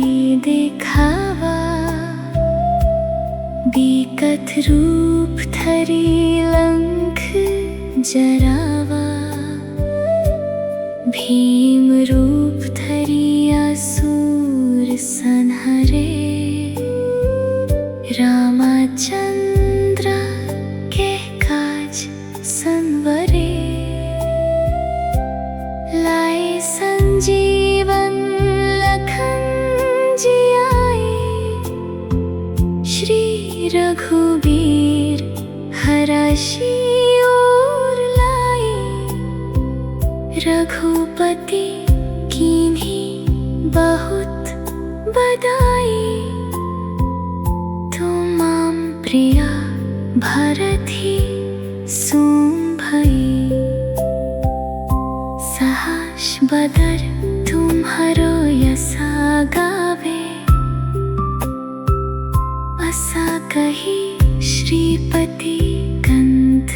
A: देखावा, विकट रूप धरि लंक जरावा। भीम रूप धरि असुर संहारे, रामचंद्र के काज संवरे, लाए संजीवन लखन जी आए। श्री रघुबीर हरषि और लाए, रघुपति कीन्ही बहुत बधाई। तुम प्रिया भरत ही सूम भई, सहर्ष बदर तुम्हारो यसा गावे। असा कही श्रीपति कंठ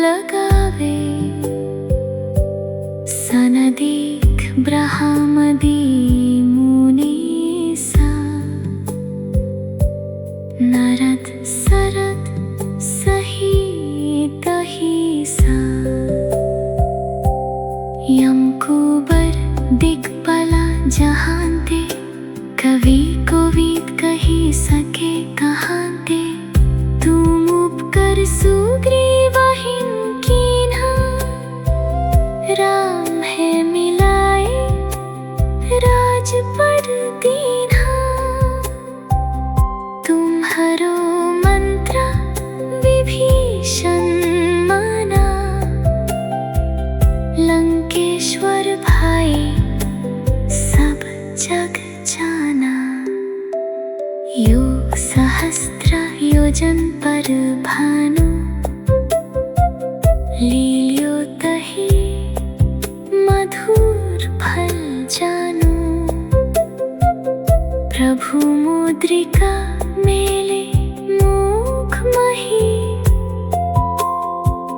A: लगावे, सनदीक ब्रह्मादि मुनीसा। नरद सरद सहित अहिसा, यम कुबर दिक्पाला जहांते। कवि कोविद कही सके कहांते, तुम उपकर सुग्रीवाहिन कीन्हा। राम है मिलाए राजपद दीन्हा, तुम्हारो मंत्र विभीषण माना। लंकेश्वर भाई सब जग जाना, योग सहस्त्र योजन पर भानु। लील्यो तहि मधुर फल जानू, प्रभु मुद्रिका मेले मुख मही।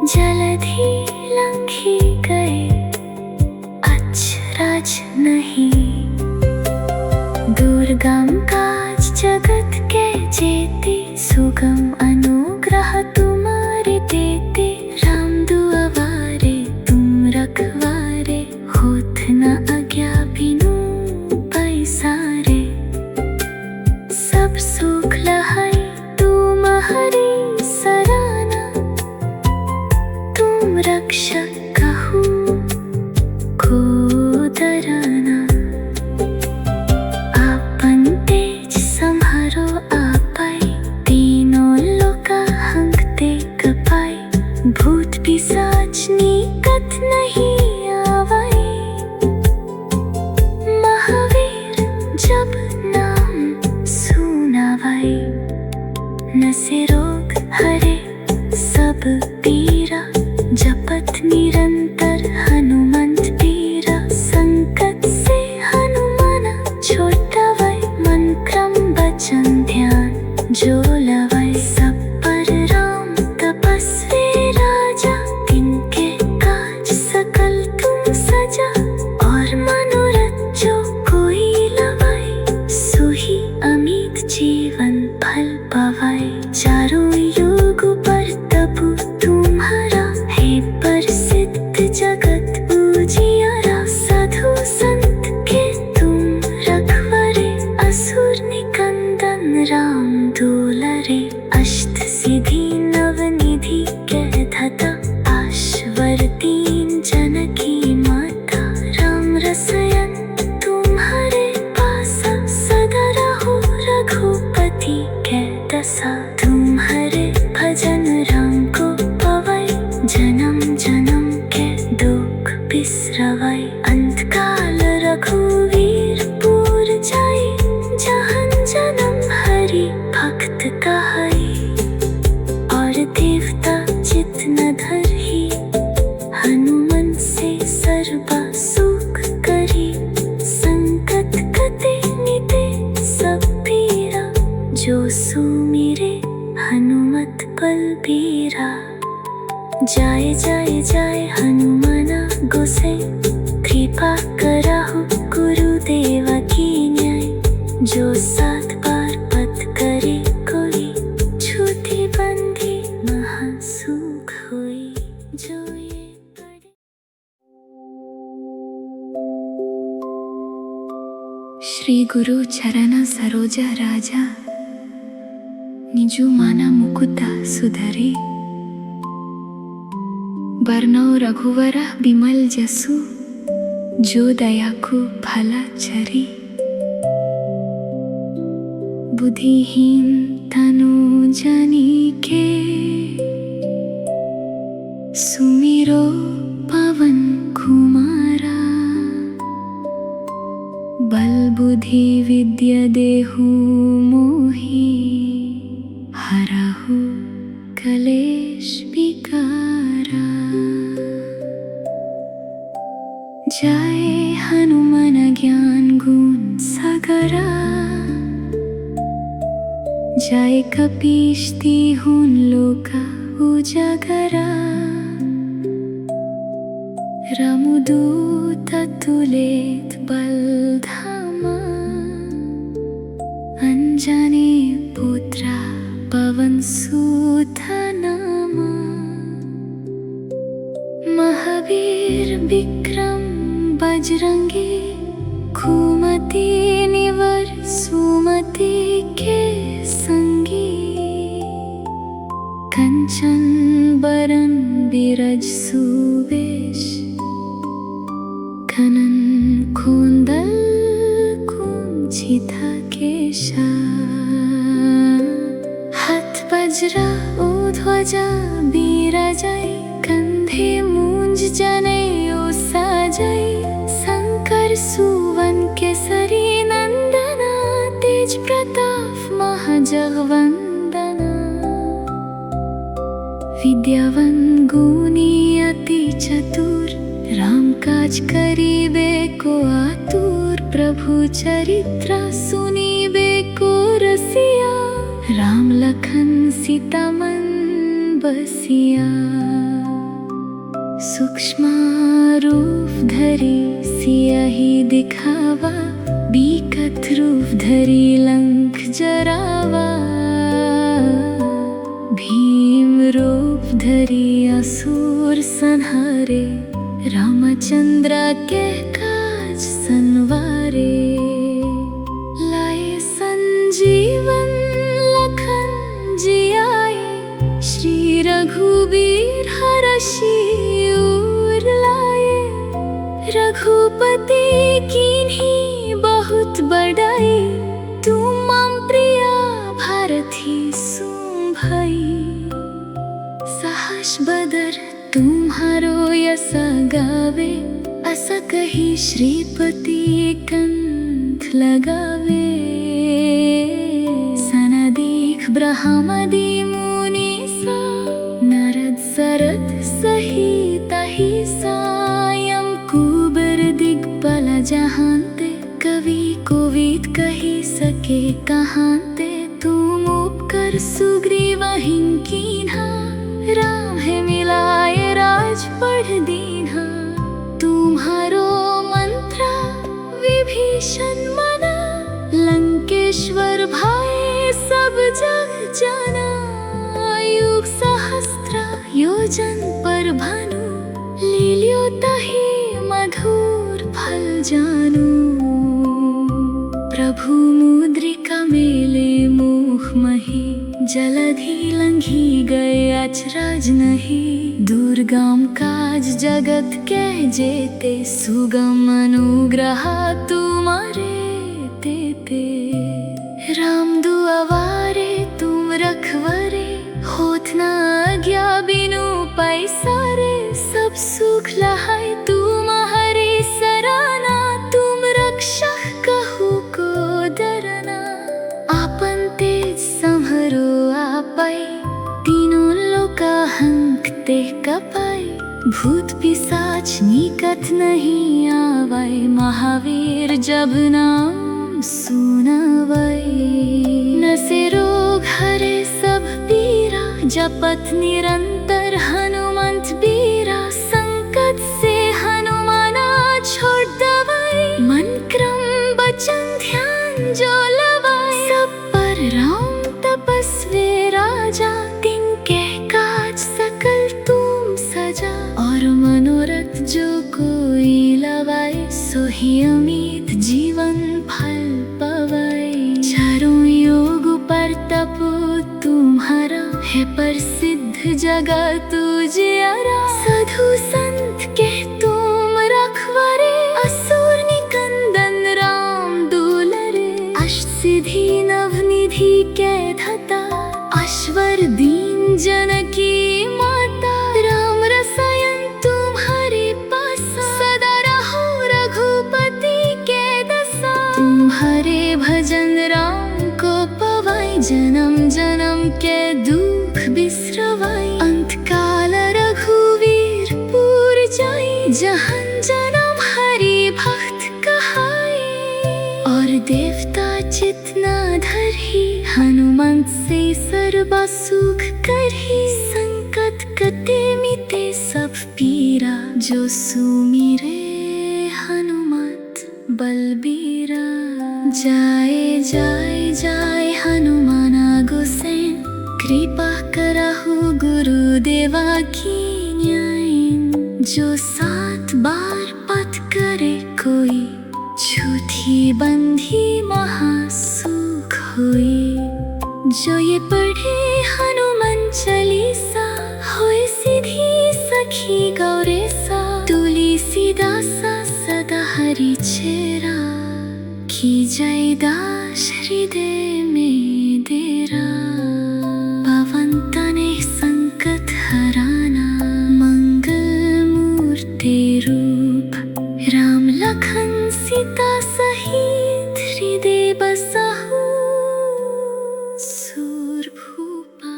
A: जलधि लंघी गए अचरज नहीं, दुर्गम काज जगत के जेते। सुगम अनुग्रह तुम्हारे देते, राम दुआरे तुम रखवारे। होत न आज्ञा बिनु पैसारे, सब सुख लहै तुम्हारी सराहना। तुम रक्षक कहूँ को डराना, आपन तेज सम्हारो आपै। तीनों लोका हंकते कपाई, भूत पिशाच निकट नहीं आवै। महावीर जब नाम सुनावै, नसे रोग हरे सब पीरा। जपत निरंतर हनुमंत पीरा, संकट से हनुमान छुड़ावै। मन क्रम वचन ध्यान जो लवै, सब पर राम तपस्वी राजा। तिनके काज सकल तुम सजा, और मनोरथ जो कोई लवै। सोही अमित जीवन फल पावै, चारों युग पर तपु तुम्हारा। हे प्रसिद्ध जगत उजियारा, साधु संत के तुम रखवारे। असुर निकंदन राम दुलारे, अष्ट सिद्धि नवनिधि के दाता। आश्वर दीन जानकी माता, राम रसायन तुम्हारे पासा। सदा रहो रघुपति के दशा, तुम्हारे भजन राम को पवै। जन्म जन्म के दुख बिसरवै, अंतकाल रघुवीर पुर जाई। जहन जन्म हरि भक्त कहै, और देवता चित न धरहि। हनुमन से सर्वा सुख करी, संकट कटे मिटे सब पीरा। जो सुमिरे हनुमत बलबीरा, जाय जाय जाय हनुमाना गोसाई। कृपा कराहु गुरुदेव की न्याय, जो 7 बार पथ करे कोई। छूटी बंधी महासुख होई, जो ये पढ़े। श्री गुरु चरण सरोजा राजा, निजु माना मुकुता सुधरे बरनौ रघुवरा बिमल जसु जो दयाकु भला चरी बुद्धिहीन तनु जानिके सुमिरो पवन कुमारा बल बुद्धि विद्या देहु मोहि हरहु कलेश विकारा जाए हनुमान ज्ञान गुण सागरा जाए कपीश तिहुन लोका उजागरा रमुदूत तुलेत बलधामा अंजनी पुत्रा पवन सुत नामा महावीर विक्रम बजरंगी कुमति निवर सुमति के संगी कंचन बरन बिरज सुवेश कनन कुंदल कुंचिता केशा हाथ वज्रा ध्वजा बिराजै कंधे मूंज जनेऊ साजै शंकर सुवन केसरी नंदना तेज प्रताप महाजगवंदना विद्यावन गुणी अति चतुर राम काज करिबे को आतुर प्रभु चरित्र सुनिबे को रसिया राम लखन सीता मन बसिया सूक्ष्म रूप धरि सियाहि दिखावा बिकट रूप धरि लंक जरावा भीम रूप धरि असुर संहारे रामचंद्र के काज सनवारे लाए संजीवन लखन जियाए श्री रघुवीर हरषि उर लाए रघुपति कीन्ही बहुत बड़ाई तुम मम प्रिया भारती सुम भई सहस बदर तुम्हारो यस गावे अस कही श्रीपति कंठ लगावे सनदीख ब्रह्मदि मुनि सा नरद सरद सहित सायं कुबर दिग्बल जहांते कवि कोविद कही सके कहांते तुम उपकर सुग्रीवहिं कीन्हा राम है मिलाए राज पढ़ दीन्हा तुम्हारो मंत्र विभीषण मना लंकेश्वर भाई सब जग जाना युग सहस्त्र योजन पर भानु लील्यो ताहि मधुर फल जानू प्रभु मुद्रिका मेले मुख मही जलधि लंघी गए अचरज नहीं दुर्गम काज जगत के जेते सुगम अनुग्रह तुम्हारे देते राम दुआवारे तुम रखवारे होत न आज्ञा बिनु पैसारे सब सुख लहाय तुम्हारी सराना तुम रक्षक कहू को डरना आपन तेज संहरो आपै तीनों लोका हंकते कपाई भूत पिशाच निकट नहीं आवाय महावीर जब नाम सुनावाय नसे रोग हरे सब पीरा जपत निरंतर हनुमंत बीरा संकट से हनुमाना छोड़ दवाई मन क्रम बचन ध्यान जो लवाई सब पर राम तपस्वी राजा तिनके काज सकल तुम सजा और मनोरथ जो कोई लवाए सोहि अमित जीवन फल पवाए चारों योग पर तप तुम प्रसिद्ध जगह तुझियारा। साधु संत के तुम रखवारे, असुर निकंदन राम दुलरे। अष्ट सिद्धि नवनिधि के धता, अश्वर दीन जनकी माता। राम रसायन तुम्हारे पासा, सदा रहो रघुपति के दशा। तुम्हारे भजन राम को पवाई, जन्म जन्म के दुख बिसरवाई। अंत काल रघुवीर पुर जाई, जहन जन्म हरि भक्त कहाई। और देवता चित न धरही, हनुमंत से सर्व सुख करही। संकट कटे मिटे सब पीरा, जो सुमिरे हनुमत बलबीरा। जाए जाए जाए हनुमान गोसैन, कृपा करहु गुरुदेवा की न्याय। जो 7 बार पथ करे कोई, झूठी बंधी महासुख होई। जो ये पढ़े हनुमान चालीसा, होए सीधी सखी गौरेसा। तुलसीदासा सदा हरि चेरा, की जय दास हृदय में डेरा। पवन तनय संकट हराना, मंगल मूर्ति रूप। राम लखन सीता सहित, हृदय बसहु सुरभूपा।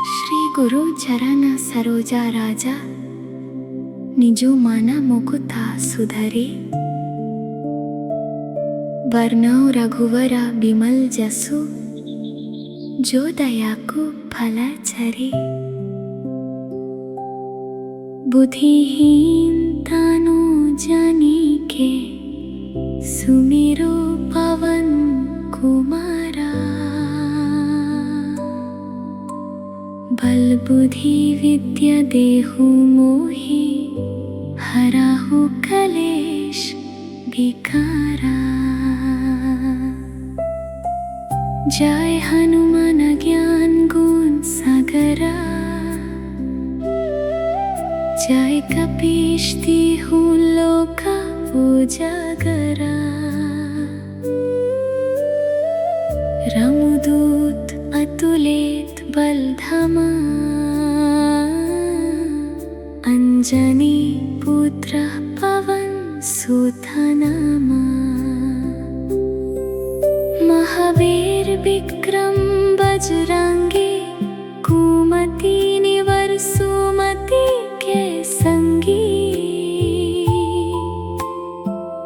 A: श्री गुरु चरण सरोजा राजा, निजो माना मुकुता सुधरे। वर्णौ रघुवरा बिमल जसु, जो दया को फला चरे। बुद्धिहीन तानो जानी के, सुमिरो पवन कुमारा। बल बुद्धि विद्या देहु मोहि, हराहु कलेश विकारा। जय हनुमान ज्ञान गुण सागरा, जय कपीश तिहु लोका उजागरा। रमुदूत अतुलित बल धामा, अंजनी पुत्र पवन सुत नामा। महावीर विक्रम बजरंगी, कुमति निवर सुमति के संगी।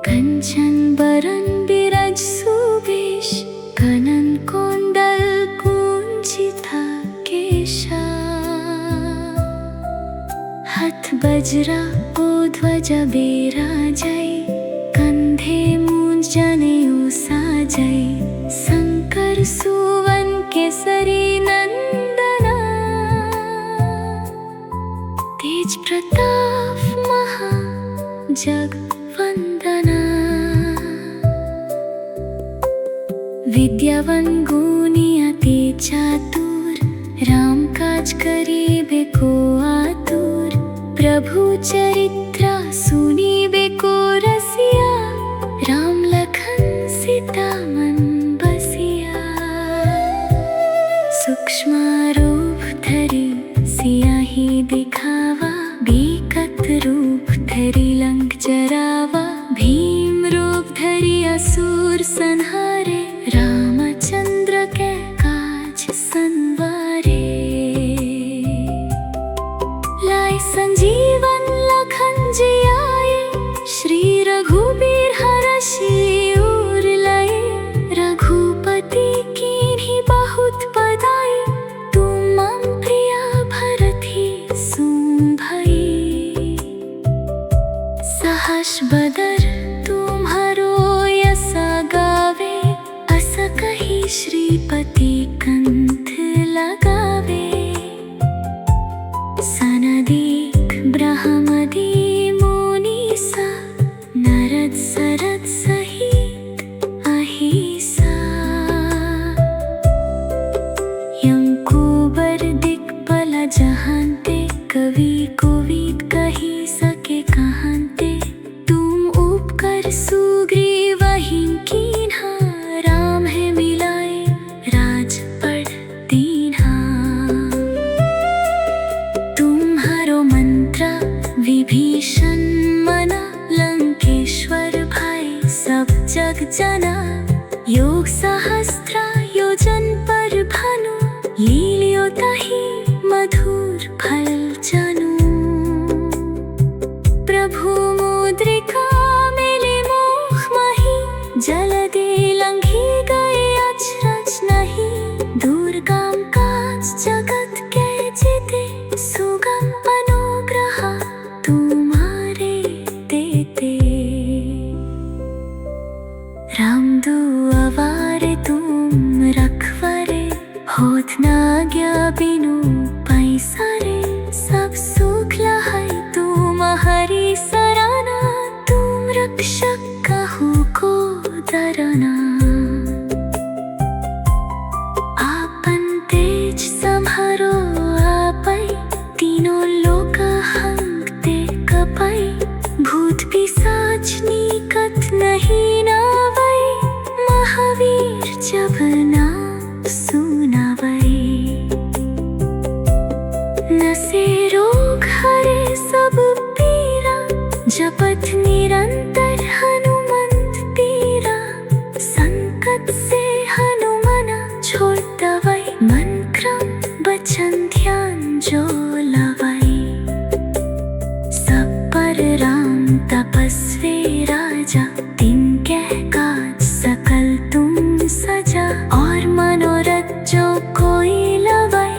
A: कंचन बरन बिराज सुवेश, कानन कुंडल कुंचिता केशा। हाथ वज्रा ओ ध्वजा बिराजै, कंधे मूंज जनेऊ साजै। शंकर सुवन केसरी नंदना, तेज प्रताप महा जगवंदना। विद्यावान गुणी अति चातुर, राम काज करिबे को आतुर। प्रभु चरित्र सुनिबे को रसिया, राम लखन सीता मन बसिया। सूक्ष्म रूप धरि सियाहि दिखावा, बिकट रूप धरि लंक जरावा। भीम रूप धरि असुर संहारे, रामचंद्र के काज संवारे। लाए संजीवन लखन जियाए, श्री रघुबीर हरषि उर लाए। रघुपति कीन्ही बहुत बड़ाई, तुम मम प्रिय भरति सुन भई। सहस बदर तुम्हारो यस गावे, अस कही श्रीपति कंठ लगावे। सनदिक ब्रह्मदि मुनीसा, योग सहस्त्र योजन पर भानु, लील्यो ताहि मधुर फल जानु। प्रभु मुद्रिका मेले मोह माही, जलदे लंघी गए अचरज नहीं। दुर्गम काज जगत के जीते, सुगम अनुग्रह तुम्हारे देते। राम दुआरे तुम रखवारे, होत न आज्ञा बिनु पैसारे। सब सुख लहाय तुम्हारी सराहना, तुम रक्षक कहू को डरना। आपन तेज सम्हारो आपै, तीनों लोक हंगते कपै। भूत पिशाच निकट नहीं नावै, महावीर जब नाम सुनावै। नसे रोग हरे सब पीरा, जपत निरंतर हनुमंत पीरा। संकट से हनुमान छोड़ दवै, मन क्रम बचन ध्यान जो लवै। सब पर राम तपस्वी राजा, तिनके काज सकल तुम सजा। और मनोरथ जो कोई लवै,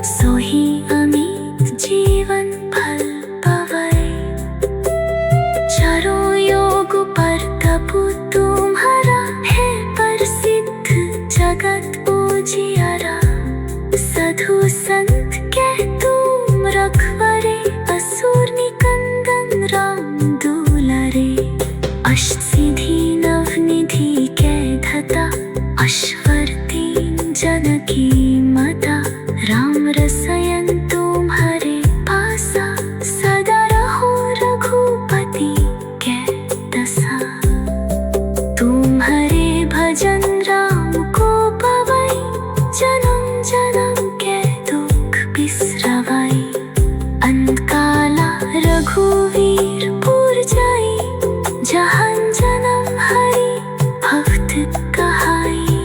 A: सोही अमित जीवन फल पावै। चारों योग पर तपु तुम्हारा, है प्रसिद्ध जगत उजियारा। साधु संत के तुम रखवारे, असुर निकंदन राम दुलारे। अष्ट सिद्धि नवनिधि के धता, अश्वर्ती जनकी माता। राम रसायन तुम्हारे पासा, सदा रहो रघुपति के दशा। तुम्हारे भजन राम को पावै, जन्म जन्म के दुख बिसरावै। अंत काला रघुवीर पुर जाई, जहाँ जन्म हरि भक्त कहाई।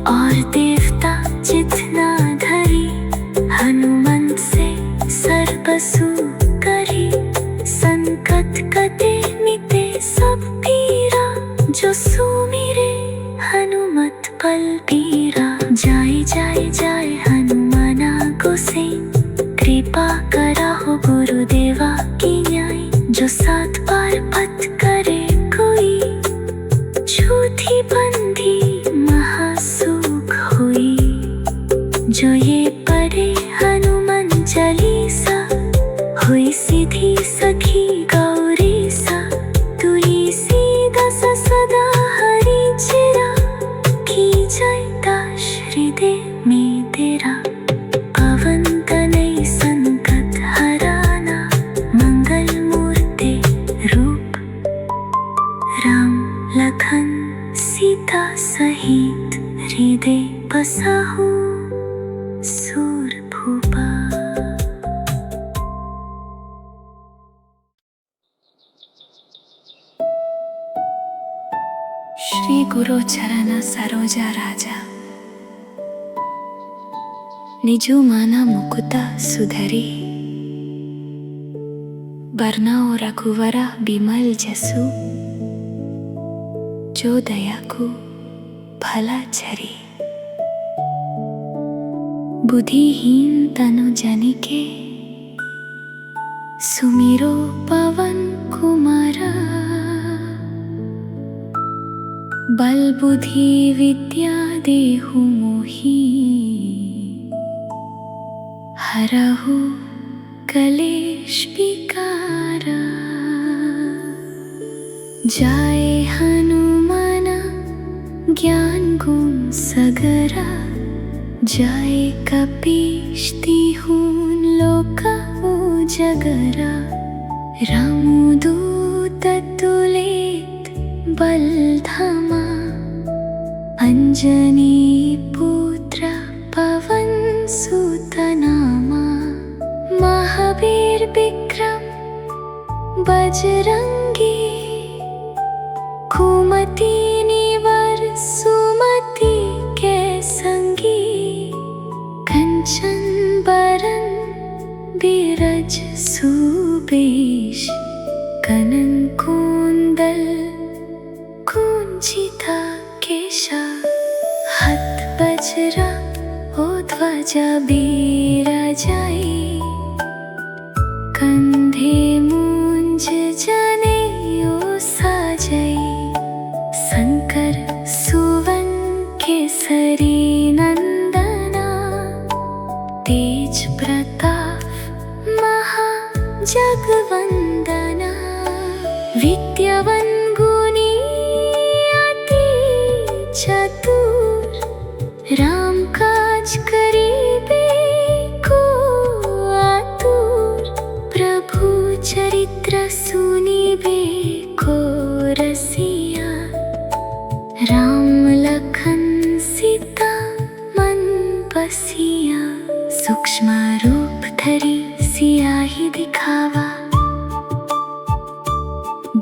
A: और देवता जितना धरी, हनुमंत से सर्व सुख करी। संकट कटे मिटे सब पीरा, जो सुमिरे हनुमत बलबीरा। जाय जाय जाय हनुमाना गोसाई, कृपा कराहो गुरुदेवा की न्याय। जो 7 बार पथ करे कोई, झूठी बंधी महासुख हुई। जो ये पढ़े हनुमान चालीसा, हुई सीधी सखी गौरी सा। तुलसीदास सदा हरि चिरा, की जय दास हृदय में तेरा। पवन तनय संकट हराना, मंगल मूर्ति रूप। राम लखन सीता सहित, हृदय बसाहु सूर भूपा।
B: श्री गुरु चरण सरोजा राजा, निजु माना मुकुता सुधरी। बरनाओ रघुवरा बिमल जसु, जो दया को भला चरी। बुद्धिहीन तनु जनिके, सुमिरो पवन कुमारा। बल बुद्धि विद्या देहु मोहि, हरहु कलेश विकारा। जाय हनुमान ज्ञान गुण सगरा, जाय कपीश तिहुन लोक उजगरा। रामदूत तुलित बल धामा, अंजनी पुत्र पवन सुत नामा। महावीर विक्रम बजरंगी, कुमति निवार
A: सुपेश कनन कुंडल कुंचिता केशा हत वज्रा ओ ध्वजा बिराजाई कंधे मूंज जनेऊ साजई शंकर सुवन केसरी नंदना तेज प्रताप महा जगवंदना विद्यावन गुणी अति चतुर राम काज करीबे को आतुर प्रभु चरित्र सुनिबे को रसिया राम लखन सीता मन बसिया सूक्ष्म रूप धरी सियाही दिखावा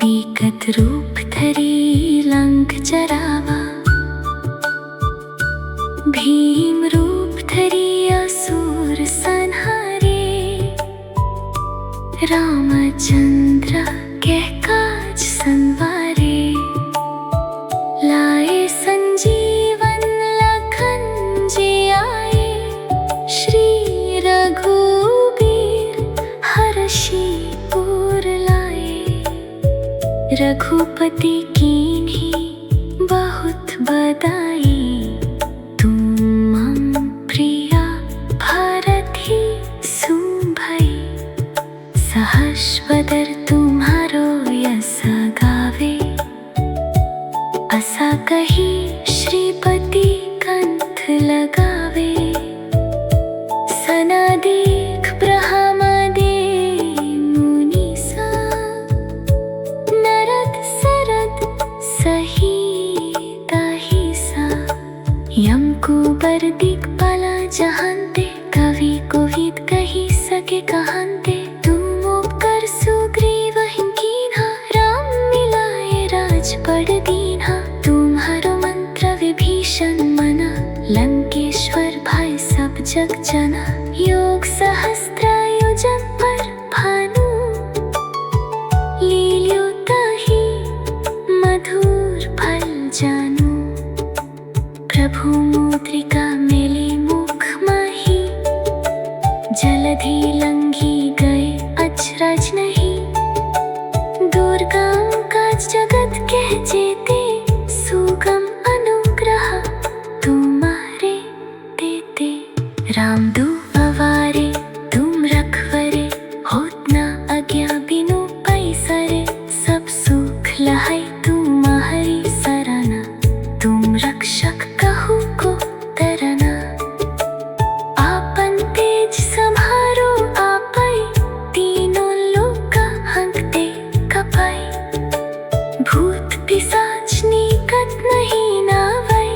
A: बिकट रूप धरी लंक जरावा भीम रूप धरी असुर संहारे रामचंद्र के काज संवारे लाए संजीवन लखन जी आए श्री रघुबीर हर्षि उर लाए रघुपति कीन्ही बहुत बदाई तुम मम प्रिया भारती सुभई सहर्ष बदर तुम्हारो यस गावे असा कही श्रीपति कंठ लगावे सनादिक ब्रह्मादि मुनीसा नरद सरद सहिता हिसा यम कुबर दिक्पाला जहांते कवि कोविद कही सके कहांते तुम उपकर सुग्रीव हिंकीन्हा राम मिलाए राज पड़ दीन्हा तुम्हारो मंत्र विभीषण मना लंकेश्वर भाई सब जग जना योग सहस्त्र योजन पर भानु लील्यो ताहि मधुर फल जानू प्रभु मुद्रिका मेले मुख माही जलधि लंघी गए अचरज नहीं दुर्गम काज जगत के जेते सुगम अनुग्रह तुम्हारे देते राम दुआरे तुम रखवरे होत न आज्ञा बिनु पैसरे सब सुख लहै तुम्हारी सरना तुम रक्षक कहु को तरना आपन तेज सम्हारो आपै तीनों लोक हंकते कपै भूत पिशाच निकट नहीं नावै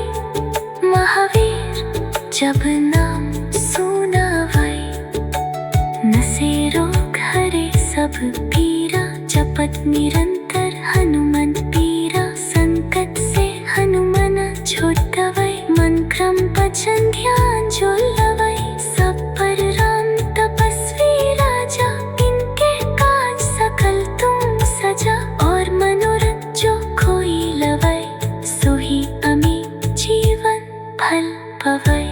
A: महावीर जब नाम सुनावै नसे रोग हरे सब पीरा जपत निरंतर हनुमंत पीरा संकट से हनुमान छुड़ावै मन क्रम बचन ध्यान जो लवै सब पर राम तपस्वी राजा इनके काज सकल तुम सजा और मनोरथ जो कोई लवै सोही अमित जीवन फल पवै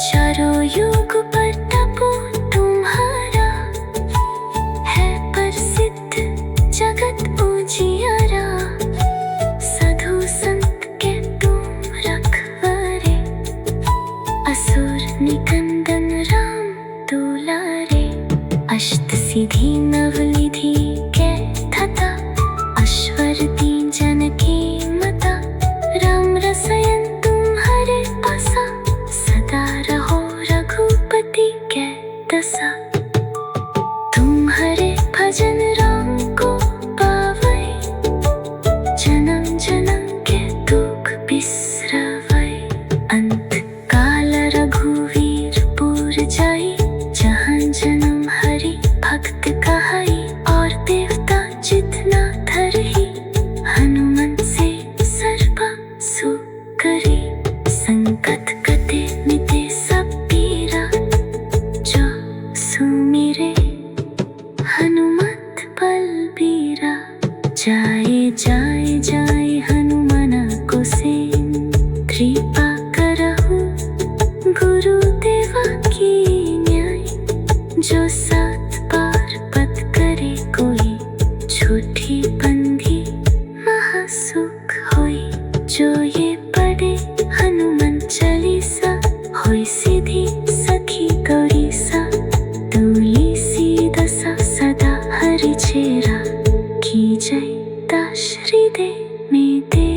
A: चारों युग पर तपो तुम्हारा है प्रसिद्ध जगत उजियारा साधु संत के तुम रखवारे असुर निकंदन राम दुलारे अष्ट सिद्धि नवनिधि के थता अश्वर दीन जनकी मता राम रसायन तुम्हारे पासा सदा रहो रघुपति के दशा तुम्हारे भजन राम को पावै जन्म जन्म के दुख बिसरावै अंत काल रघुवीर पुर जाई जहाँ जन्म हरि भक्त कहाई और देवता जितना धरही हनुमंत से सर्व सुख करी संकट कटे मिटे सब पीरा जो सुमिरे हनुमंत पढ़े हनुमान चालीसा, होय सिद्धि सखी गौरीसा। तुलसी दसा सदा हरि चेरा, की जय दास हृदय में दे।